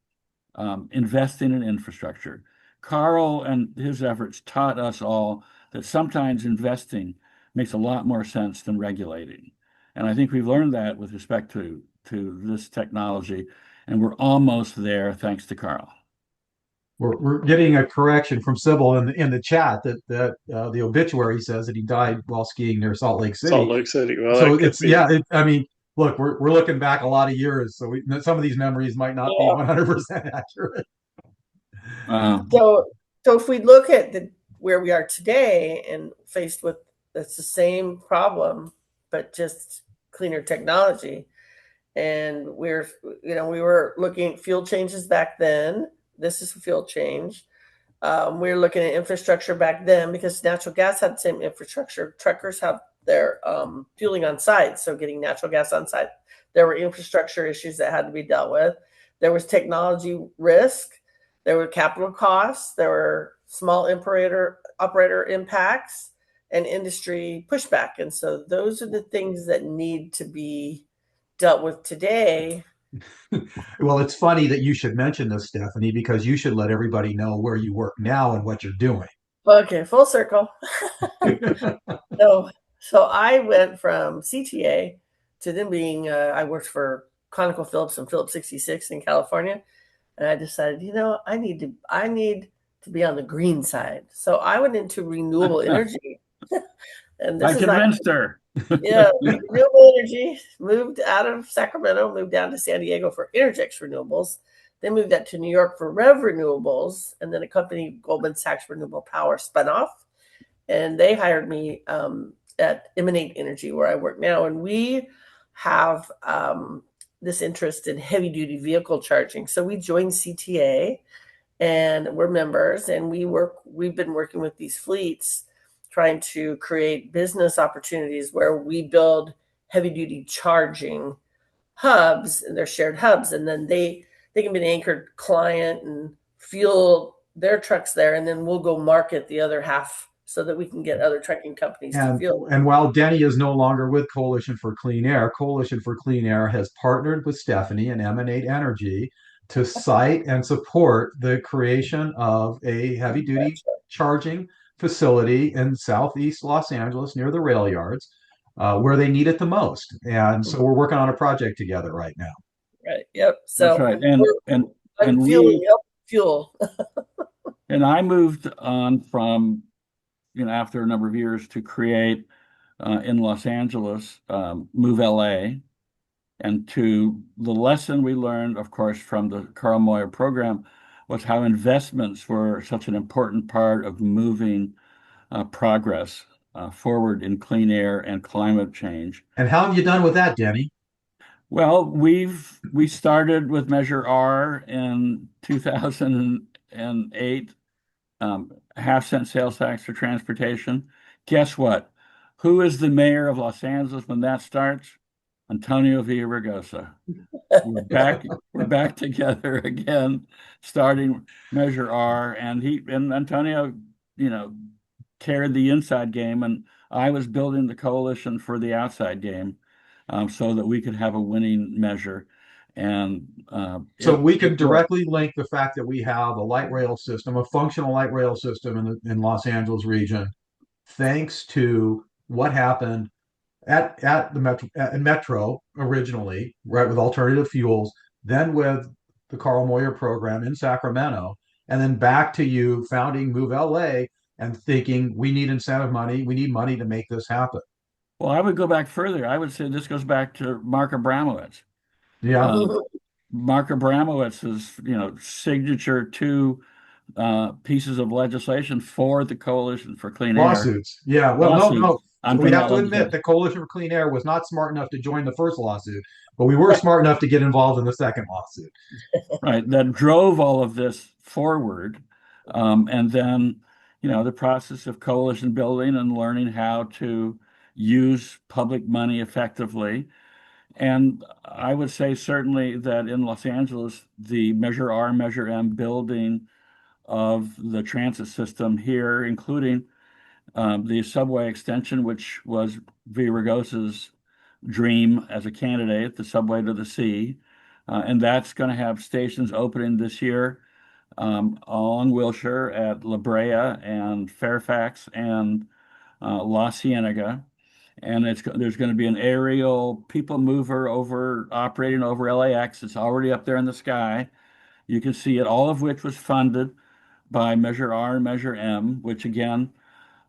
investing in infrastructure. Carl and his efforts taught us all that sometimes investing makes a lot more sense than regulating. And I think we've learned that with respect to this technology, and we're almost there thanks to Carl. We're getting a correction from Sybil in the chat that the obituary says that he died while skiing near Salt Lake Salt City. Lake City. Well, So that could it's be. yeah. I mean, look, we're looking back a lot of years, so some of these memories might not be Yeah. 100% accurate. Uh, So if we look at where we are today and faced with it's the same problem, but just cleaner technology, and we were looking at fuel changes back then. This is a fuel change. We were looking at infrastructure back then because natural gas had the same infrastructure. Truckers have their fueling on site, so getting natural gas on site. There were infrastructure issues that had to be dealt with. There was technology risk. There were capital costs. There were small operator impacts and industry pushback. And so those are the things that need to be dealt with today. Well, it's funny that you should mention this, Stephanie, because you should let everybody know where you work now and what you're doing. Okay, full circle. So I went from CTA to then being I worked for ConocoPhillips and Phillips 66 in California, and I decided, I need to be on the green side. So I went into renewable energy, and I this is not convinced her. yeah, renewable energy. Moved out of Sacramento, moved down to San Diego for Intergex Renewables. Then moved out to New York for Rev Renewables, and then a company, Goldman Sachs Renewable Power, spun off, and they hired me at Emanate Energy, where I work now. And we have this interest in heavy duty vehicle charging. So we joined CTA, and we're members, and we've been working with these fleets trying to create business opportunities where we build heavy duty charging hubs, and they're shared hubs, and then they can be an anchored client and fuel their trucks there, and then we'll go market the other half so that we can get other trucking companies to fuel. And while Denny is no longer with Coalition for Clean Air, Coalition for Clean Air has partnered with Stephanie and Emanate Energy to site and support the creation of a heavy duty charging facility in Southeast Los Angeles near the rail yards, where they need it the most. And so we're working on a project together right now. Right. Yep. That's So right. And I'm we fuel. and I moved on from, after a number of years to create in Los Angeles, Move LA. And to the lesson we learned, of course, from the Carl Moyer program was how investments were such an important part of moving progress forward in clean air and climate change. And how have you done with that, Danny? Well, we started with Measure R in 2008, half-cent sales tax for transportation. Guess what? Who is the mayor of Los Angeles when that starts? Antonio Villaraigosa. We're back together again, starting Measure R, and Antonio, you know, carried the inside game, and I was building the coalition for the outside game, so that we could have a winning measure. And So we can it worked. directly link the fact that we have a light rail system, a functional light rail system in Los Angeles region, thanks to what happened at the metro originally, right, with alternative fuels, then with the Carl Moyer program in Sacramento, and then back to you founding Move LA and thinking we need incentive money, we need money to make this happen. Well, I would go back further. I would say this goes back to Mark Abramowitz. Yeah, Mark Abramowitz's, signature two pieces of legislation for the Coalition for Clean Air lawsuits. Yeah, well, no, lawsuits no. on We have federal to admit legislation. the Coalition for Clean Air was not smart enough to join the first lawsuit, but we were smart enough to get involved in the second lawsuit. Right, that drove all of this forward. And then, the process of coalition building and learning how to use public money effectively. And I would say certainly that in Los Angeles, the Measure R, Measure M building of the transit system here, including the subway extension, which was Villaraigosa's dream as a candidate, the subway to the sea. And that's going to have stations opening this year along Wilshire at La Brea and Fairfax and La Cienega. And there's going to be an aerial people mover operating over LAX. It's already up there in the sky. You can see it, all of which was funded by Measure R and Measure M, which again,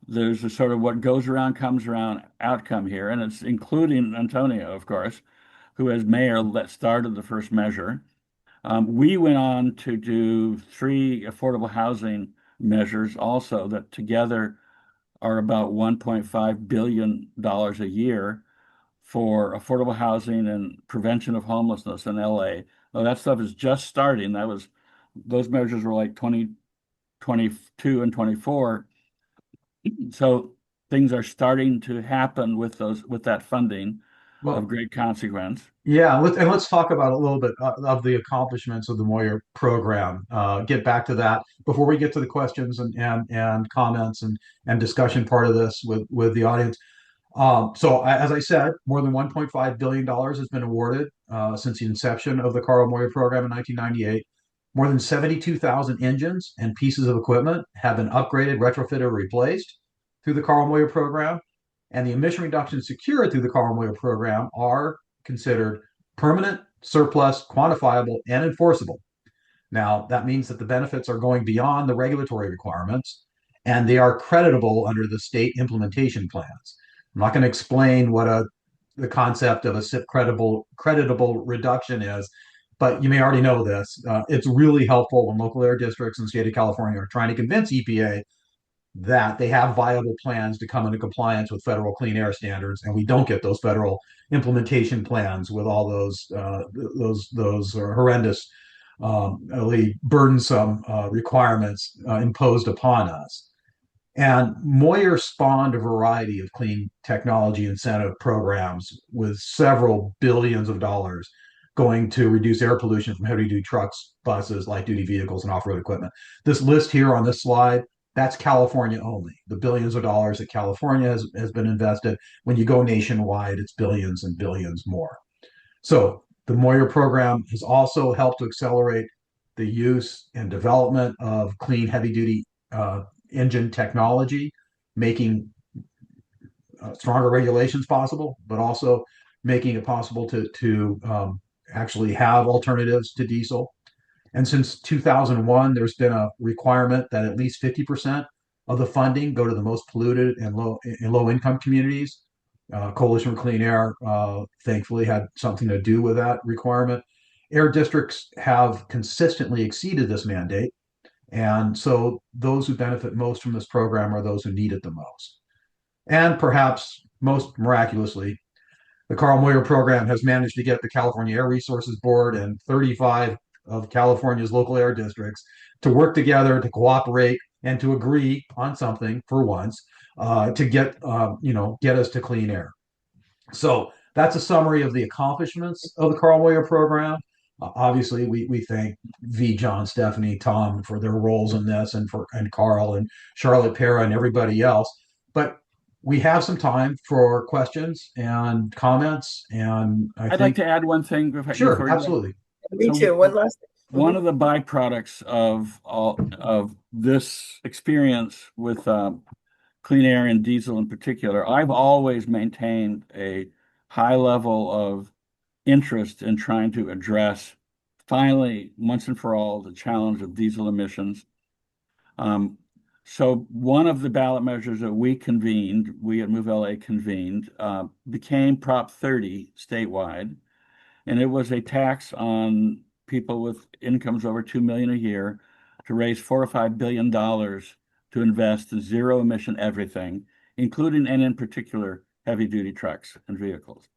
there's a sort of what goes around comes around outcome here. And it's including Antonio, of course, who as mayor started the first measure. We went on to do three affordable housing measures also that together are about $1.5 billion a year for affordable housing and prevention of homelessness in LA. Well, that stuff is just starting. Those measures were like 2022 and 24. So things are starting to happen with that funding of Well, great consequence. yeah, let's talk about a little bit of the accomplishments of the Moyer program. Get back to that before we get to the questions and comments and discussion part of this with the audience. So, as I said, more than $1.5 billion has been awarded since the inception of the Carl Moyer program in 1998. More than 72,000 engines and pieces of equipment have been upgraded, retrofitted, or replaced through the Carl Moyer program. And the emission reductions secured through the Carl Moyer program are considered permanent, surplus, quantifiable, and enforceable. Now, that means that the benefits are going beyond the regulatory requirements and they are creditable under the state implementation plans. I'm not going to explain what the concept of a SIP creditable reduction is, but you may already know this. It's really helpful when local air districts in the state of California are trying to convince EPA that they have viable plans to come into compliance with federal clean air standards, and we don't get those federal implementation plans with all those horrendous, really burdensome requirements imposed upon us. And Moyer spawned a variety of clean technology incentive programs with several billions of dollars going to reduce air pollution from heavy duty trucks, buses, light duty vehicles, and off road equipment. This list here on this slide, that's California only. The billions of dollars that California has been invested. When you go nationwide, it's billions and billions more. So the Moyer program has also helped to accelerate the use and development of clean heavy duty engine technology, making stronger regulations possible, but also making it possible to actually have alternatives to diesel. And since 2001, there's been a requirement that at least 50% of the funding go to the most polluted and low income communities. Coalition for Clean Air, thankfully, had something to do with that requirement. Air districts have consistently exceeded this mandate. And so those who benefit most from this program are those who need it the most. And perhaps most miraculously, the Carl Moyer program has managed to get the California Air Resources Board and 35 of California's local air districts to work together, to cooperate, and to agree on something for once, to get us to clean air. So that's a summary of the accomplishments of the Carl Moyer program. Obviously, we thank V, John, Stephanie, Tom for their roles in this, and Carl and Charlotte Para and everybody else. But we have some time for questions and comments, and I I'd like think to add one thing sure, before you go. absolutely. Me So too. One last thing. one of the byproducts of this experience with clean air and diesel in particular, I've always maintained a high level of interest in trying to address finally, once and for all, the challenge of diesel emissions. Um, so one of the ballot measures that we at Move LA convened, became Prop 30 statewide, and it was a tax on people with incomes over 2 million a year to raise $4 or $5 billion to invest in zero emission everything, including and in particular heavy duty trucks and vehicles.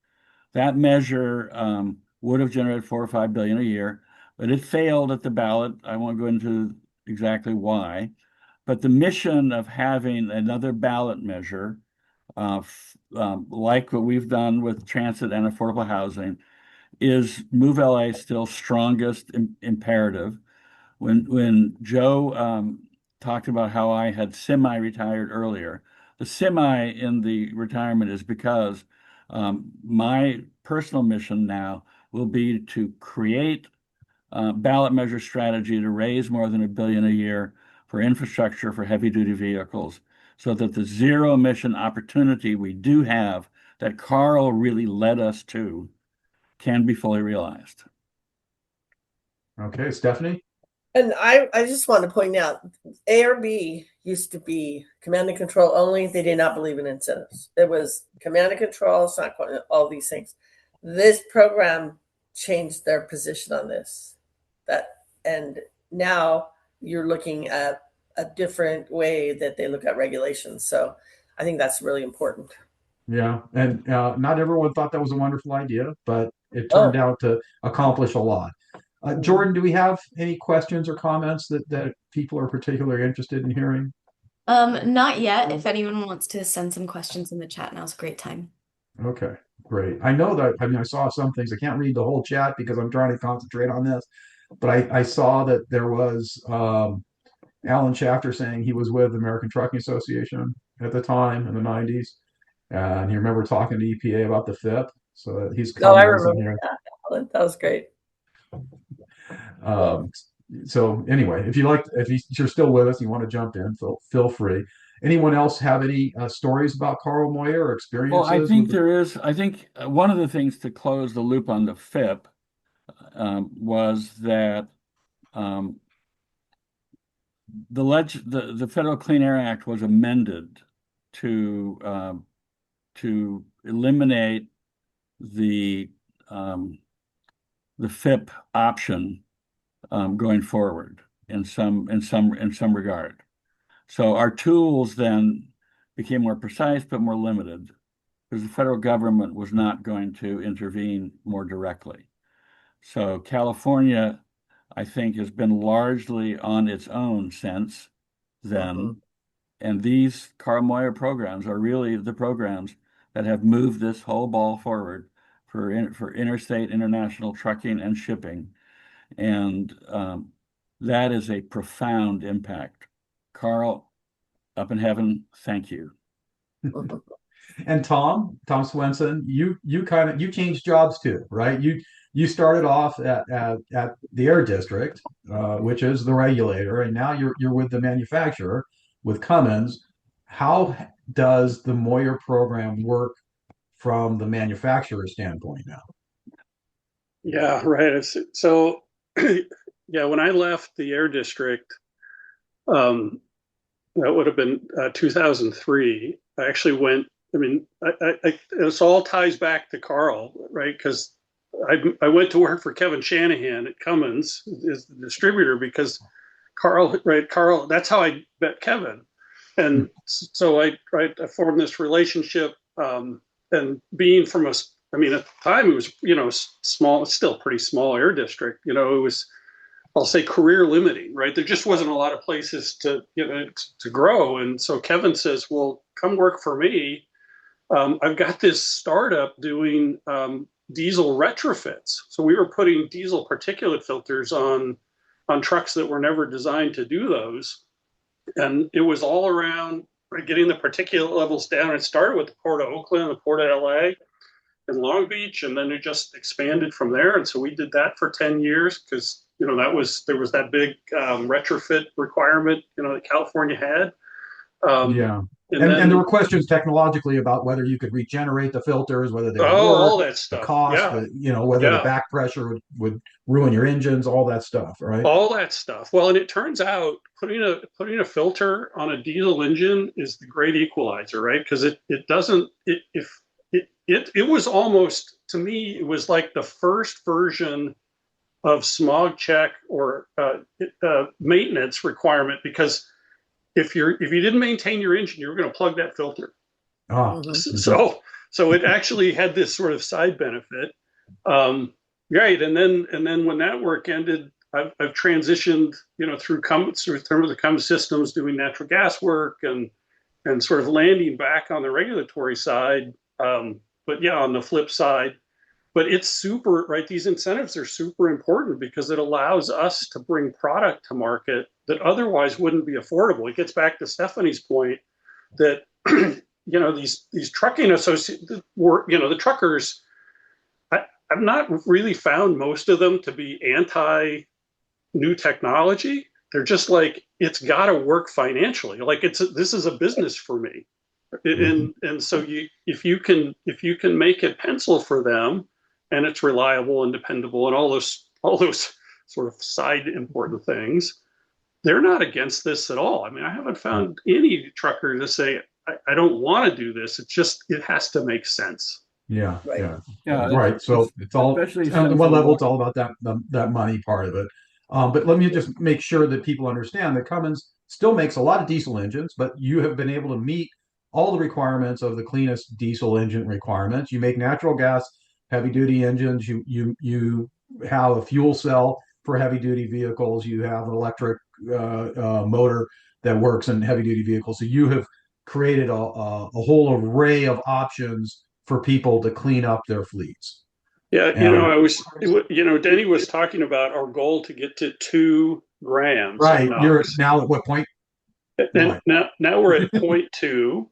That measure would have generated 4 or 5 billion a year, but it failed at the ballot. I won't go into exactly why, but the mission of having another ballot measure, like what we've done with transit and affordable housing, is Move LA's still strongest imperative. When Joe talked about how I had semi-retired earlier, the semi in the retirement is because my personal mission now will be to create ballot measure strategy to raise more than $1 billion a year for infrastructure for heavy duty vehicles, so that the zero emission opportunity we do have that Carl really led us to can be fully realized. Okay, Stephanie. And I just want to point out, ARB used to be command and control only. They did not believe in incentives. It was command and control, it's not all these things. This program changed their position on this. And now you're looking at a different way that they look at regulations. So I think that's really important. Yeah, and not everyone thought that was a wonderful idea, but it turned Oh, out to accomplish a lot. Jordan, do we have any questions or comments that people are particularly interested in hearing? Not yet. If anyone wants to send some questions in the chat, now's a great time. Okay, great. I know that, I mean, I saw some things. I can't read the whole chat because I'm trying to concentrate on this, but I saw that there was Alan Shafter saying he was with the American Trucking Association at the time in the 90s. And he remember talking to EPA about the FIP. So he's no, I commenting remember here. that. That was great. Um, so anyway, if you're still with us, you want to jump in, feel free. Anyone else have any stories about Carl Moyer or Well, I experiences think with the, there is. I think one of the things to close the loop on the FIP was that um, the Federal Clean Air Act was amended to eliminate the the FIP option going forward in some regard. So our tools then became more precise but more limited because the federal government was not going to intervene more directly. So California, I think, has been largely on its own since then. And these Carl Moyer programs are really the programs that have moved this whole ball forward for interstate, international trucking and shipping. And that is a profound impact. Carl, up in heaven, thank you. and Tom Swenson, you changed jobs too, right? You started off at the Air District, which is the regulator, and now you're with the manufacturer with Cummins. How does the Moyer program work from the manufacturer standpoint now? Yeah, right. So, yeah, when I left the air district, um, that would have been 2003. I actually went. I mean, this all ties back to Carl, right? Because I went to work for Kevin Shanahan at Cummins, is the distributor, because Carl, right? Carl, that's how I met Kevin. and so I formed this relationship, and being from I mean, at the time it was, small, it's still a pretty small air district. It was, I'll say, career limiting, right? There just wasn't a lot of places to grow. And so Kevin says, well, come work for me. I've got this startup doing diesel retrofits. So we were putting diesel particulate filters on trucks that were never designed to do those. And it was all around, right, getting the particulate levels down. It started with the Port of Oakland, the Port of LA, and Long Beach, and then it just expanded from there. And so we did that for 10 years because there was that big retrofit requirement that California had. Yeah. And And then there were questions technologically about whether you could regenerate the filters, whether they would work, all that the stuff. cost, whether the Yeah. back pressure would ruin your engines, all that stuff, right? All that stuff. Well, and it turns out putting a filter on a diesel engine is the great equalizer, right? Because it doesn't it was almost, to me, it was like the first version of smog check or maintenance requirement, because if you didn't maintain your engine, you were going to plug that filter. Ah, So it actually had this sort of side benefit, right? And then when that work ended, I've transitioned, through some of the Cummins systems, doing natural gas work and sort of landing back on the regulatory side. But yeah, on the flip side, but it's super, right? These incentives are super important because it allows us to bring product to market that otherwise wouldn't be affordable. It gets back to Stephanie's point that, these trucking associates were, the truckers, I've not really found most of them to be anti new technology. They're just like, it's got to work financially. Like this is a business for me. And so if you can make it pencil for them, and it's reliable and dependable and all those sort of side important things, they're not against this at all. I mean, I haven't found any trucker to say, I don't want to do this. It has to make sense. yeah, Right. yeah, right. So it's all, especially on since one a level, lot- it's all about that money part of it. But let me just make sure that people understand that Cummins still makes a lot of diesel engines, but you have been able to meet all the requirements of the cleanest diesel engine requirements. You make natural gas heavy duty engines. You have a fuel cell for heavy duty vehicles. You have an electric motor that works in heavy duty vehicles. So you have created a whole array of options for people to clean up their fleets. Yeah, And Denny was talking about our goal to get to 2 grams of right, you're NOx. now at what point? And now we're at 0.2,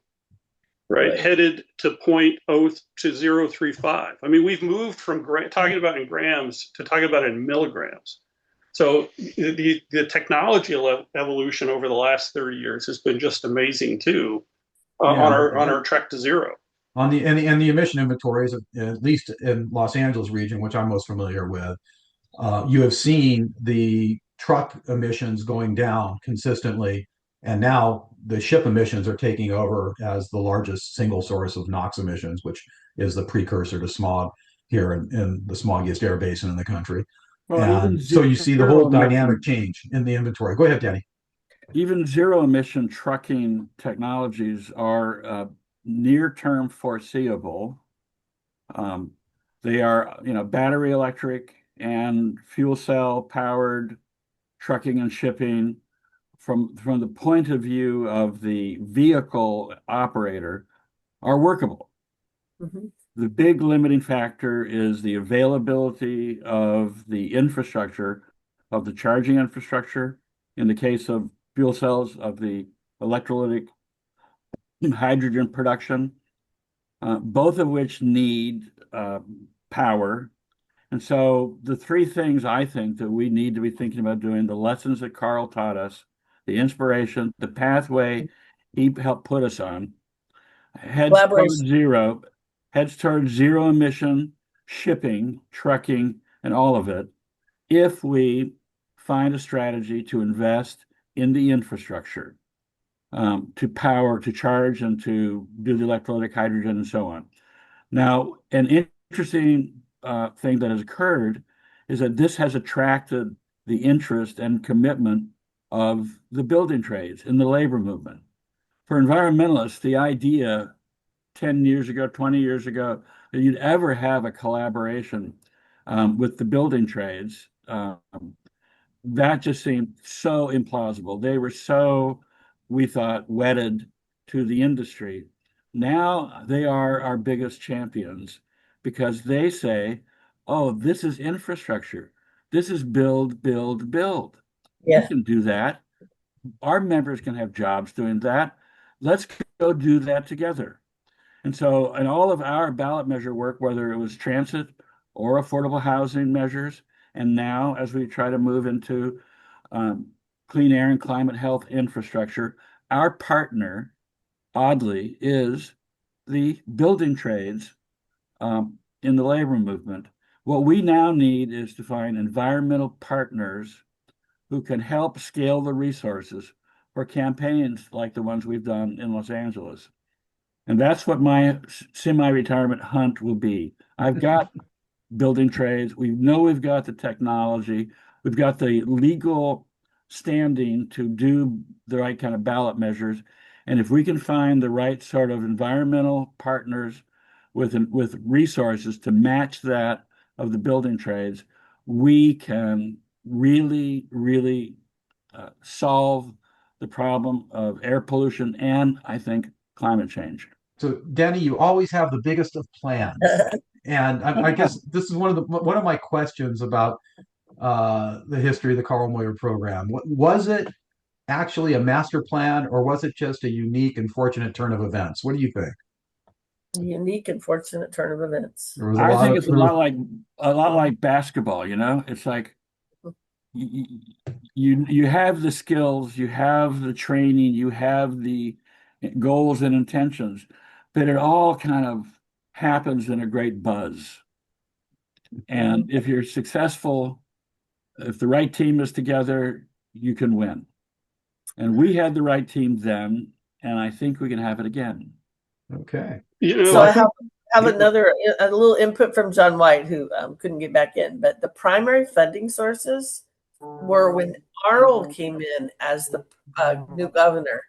right? Right. Headed to 0.035. I mean, we've moved from talking about in grams to talking about in milligrams. So the technology evolution over the last 30 years has been just amazing too, on our trek to zero. On the emission inventories, at least in Los Angeles region, which I'm most familiar with, you have seen the truck emissions going down consistently, and now the ship emissions are taking over as the largest single source of NOx emissions, which is the precursor to smog here in the smoggiest air basin in the country. well, even And so you see the zero whole dynamic emission, change in the inventory. Go ahead, Danny. even zero emission trucking technologies are near-term foreseeable. They are, battery electric and fuel cell powered trucking and shipping from the point of view of the vehicle operator are workable. Mhm. The big limiting factor is the availability of the infrastructure, of the charging infrastructure, in the case of fuel cells, of the electrolytic hydrogen production, both of which need power. And so the 3 things I think that we need to be thinking about doing, the lessons that Carl taught us, the inspiration, the pathway he helped put us on, heads towards zero emission shipping, trucking, and all of it, if we find a strategy to invest in the infrastructure, to power, to charge, and to do the electrolytic hydrogen and so on. Now, an interesting thing that has occurred is that this has attracted the interest and commitment of the building trades and the labor movement. for environmentalists, the idea 10 years ago, 20 years ago, that you'd ever have a collaboration with the building trades, that just seemed so implausible. They were so, we thought, wedded to the industry. Now they are our biggest champions because they say, oh, this is infrastructure. This is build, build, build. We Yeah. can do that. Our members can have jobs doing that. Let's go do that together. And so, in all of our ballot measure work, whether it was transit or affordable housing measures, and now as we try to move into clean air and climate health infrastructure, our partner, oddly, is the building trades in the labor movement. What we now need is to find environmental partners who can help scale the resources for campaigns like the ones we've done in Los Angeles. And that's what my semi-retirement hunt will be. I've got building trades. We know we've got the technology. We've got the legal standing to do the right kind of ballot measures. And if we can find the right sort of environmental partners with resources to match that of the building trades, we can really, really solve the problem of air pollution and, I think, climate change. So, Denny, you always have the biggest of plans, and I guess this is one of my questions about the history of the Carl Moyer program. Was it actually a master plan, or was it just a unique and fortunate turn of events? What do you think? Unique and fortunate turn of events. There was a I lot think of it's a lot like basketball, you know? It's like you have the skills, you have the training, you have the goals and intentions, but it all kind of happens in a great buzz. And if you're successful, if the right team is together, you can win. And we had the right team then, and I think we can have it again. Okay. You know, So I have Yeah. another a little input from John White, who couldn't get back in. But the primary funding sources were when Arnold came in as the new governor.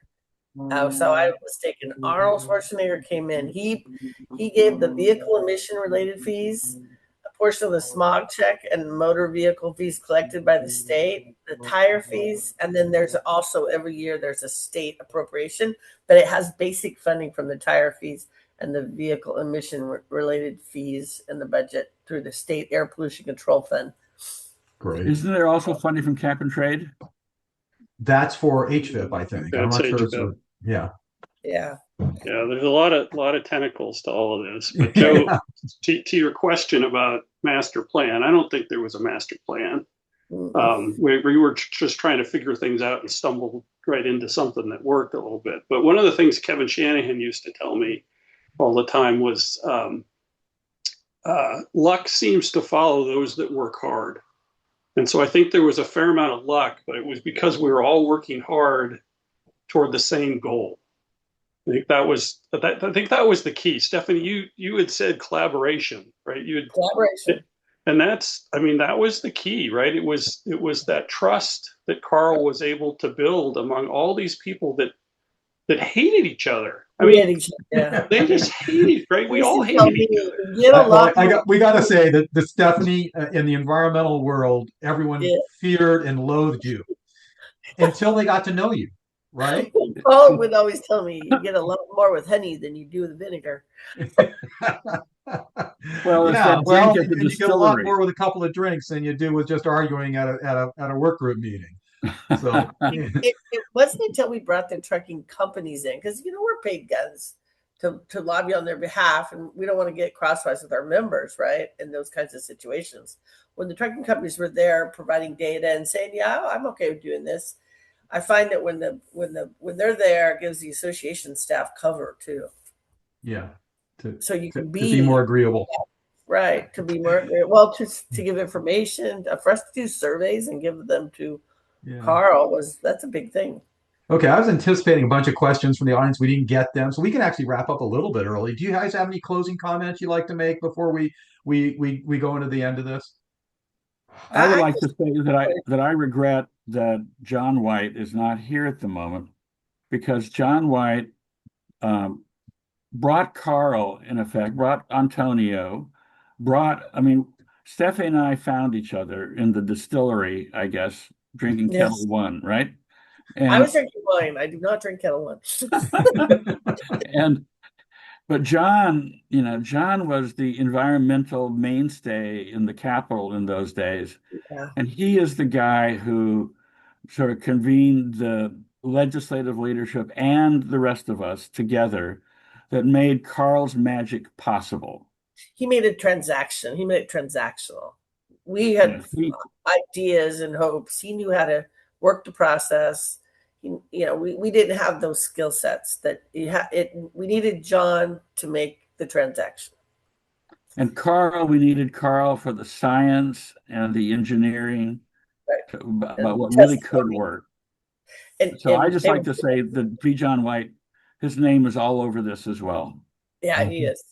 So I was mistaken. Arnold Schwarzenegger came in. He gave the vehicle emission related fees, a portion of the smog check and motor vehicle fees collected by the state, the tire fees, and then there's also every year there's a state appropriation, but it has basic funding from the tire fees and the vehicle emission related fees in the budget through the state air pollution control fund. Great. Isn't there also funding from cap and trade? That's for HVIP, I think. I'm That's not sure. HVIP. Yeah. Yeah. Yeah, there's a lot of tentacles to all of this. But Joe, Yeah. to your question about master plan, I don't think there was a master plan. We were just trying to figure things out and stumbled right into something that worked a little bit. But one of the things Kevin Shanahan used to tell me all the time was luck seems to follow those that work hard. And so I think there was a fair amount of luck, but it was because we were all working hard toward the same goal. I think that was the key. Stephanie, you had said collaboration, right? Collaboration. And that was the key, right? It was that trust that Carl was able to build among all these people that hated each other. Yeah. They just hated, right? We all hated each other. We got to say that the Stephanie in the environmental world, everyone feared and loathed you until they got to know you, right? Paul would always tell me you get a lot more with honey than you do with vinegar. Well, yeah, well, and you get a lot more with a couple of drinks than you do with just arguing at a work group meeting. So it wasn't until we brought the trucking companies in, because we're paid guns to lobby on their behalf, and we don't want to get crosswise with our members, right? In those kinds of situations, when the trucking companies were there providing data and saying, "Yeah, I'm okay with doing this," I find that when they're there, it gives the association staff cover too. Yeah, so you can be more agreeable. Right, to be more agreeable. Well, to give information, for us to do surveys and give them to Carl that's a big thing. Okay, I was anticipating a bunch of questions from the audience. We didn't get them, so we can actually wrap up a little bit early. Do you guys have any closing comments you'd like to make before we go into the end of this? I would like to say that I regret that John White is not here at the moment, because John White brought Carl, in effect, brought Antonio, I mean, Steffi and I found each other in the distillery, I guess, drinking Kettle Yes. One, right? I was And drinking wine. I do not drink Kettle One. and but John, John was the environmental mainstay in the Capitol in those days. Yeah. And he is the guy who sort of convened the legislative leadership and the rest of us together that made Carl's magic possible. He made a transaction. He made it transactional. We had ideas and hopes. He knew how to work the process. We didn't have those skill sets that we needed John to make the transaction. And Carl, we needed Carl for the science and the engineering about what really could work. So I just like to say that V. John White, his name is all over this as well. Yeah, he is.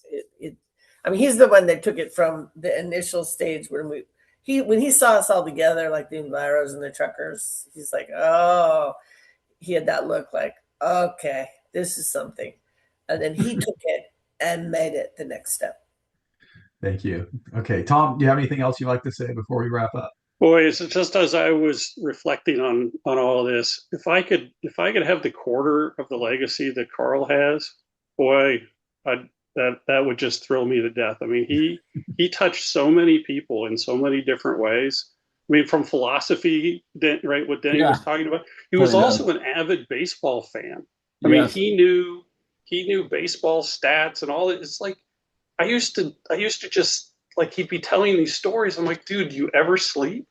I mean, he's the one that took it from the initial stage when he saw us all together, like the Enviros and the truckers. He's like, oh, he had that look like, okay, this is something. And then he took it and made it the next step. Thank you. Okay, Tom, do you have anything else you'd like to say before we wrap up? Boy, it's just as I was reflecting on all this, if I could have the quarter of the legacy that Carl has, boy, that would just thrill me to death. I mean, he touched so many people in so many different ways. I mean, from philosophy, right? What Denny was talking about. He was also an avid baseball fan. I mean, he knew baseball stats and all that. It's like I used to just like he'd be telling these stories. I'm like, dude, do you ever sleep?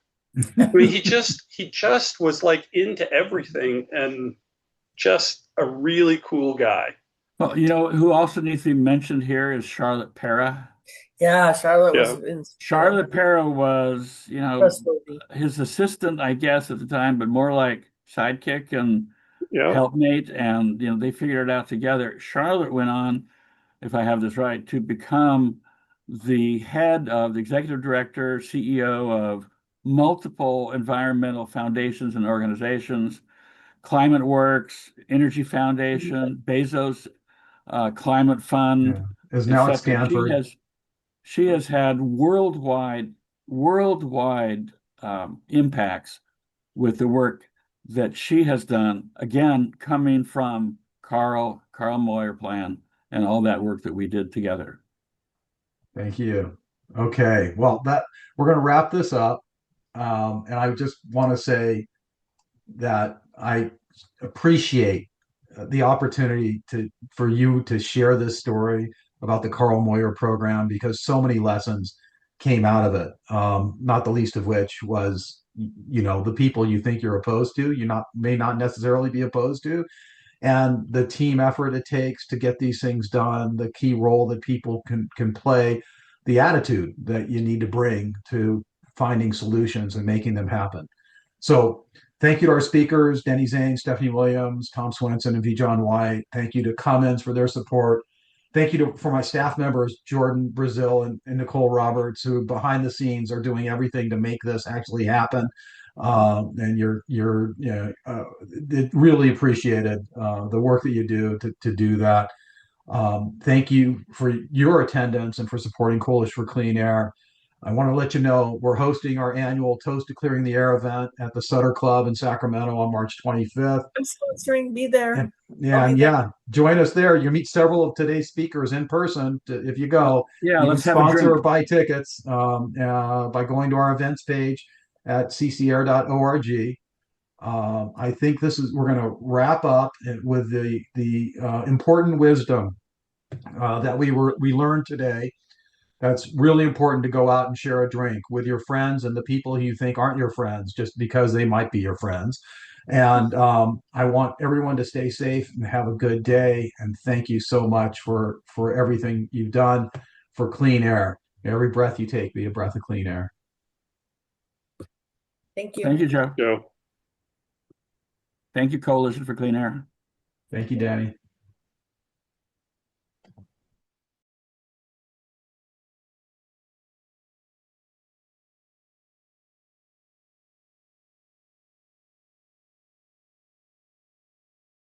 I mean, he just was like into everything and just a really cool guy. Well, who also needs to be mentioned here is Charlotte Para. Yeah, Charlotte Para was, his assistant, I guess, at the time, but more like sidekick and helpmate. And, they figured it out together. Charlotte went on, if I have this right, to become the head of the executive director, CEO of multiple environmental foundations and organizations, Climate Works, Energy Foundation, Bezos Climate Fund, is now at Stanford. She has had worldwide impacts with the work that she has done. Again, coming from Carl Moyer plan and all that work that we did together. Thank you. Okay, well, we're going to wrap this up, and I just want to say that I appreciate the opportunity for you to share this story about the Carl Moyer program because so many lessons came out of it. Not the least of which was, the people you think you're opposed to, may not necessarily be opposed to, and the team effort it takes to get these things done, the key role that people can play, the attitude that you need to bring to finding solutions and making them happen. So thank you to our speakers, Denny Zane, Stephanie Williams, Tom Swenson, and V. John White. Thank you to Cummins for their support. Thank you for my staff members, Jordan Brazil and Nicole Roberts, who behind the scenes are doing everything to make this actually happen. And really appreciated the work that you do to do that. Thank you for your attendance and for supporting Coalition for Clean Air. I want to let you know we're hosting our annual Toast to Clearing the Air event at the Sutter Club in Sacramento on March 25th. I'm sponsoring. Be there. Join us there. You'll meet several of today's speakers in person. If you go, you can sponsor or buy tickets by going to our events page at ccr.org. I think we're going to wrap up with the important wisdom that we learned today. That's really important to go out and share a drink with your friends and the people you think aren't your friends just because they might be your friends. And I want everyone to stay safe and have a good day. And thank you so much for everything you've done for clean air. Every breath you take be a breath of clean air. Thank you. Thank you, Joe. Joe. Thank you, Coalition for Clean Air. Thank you, Danny.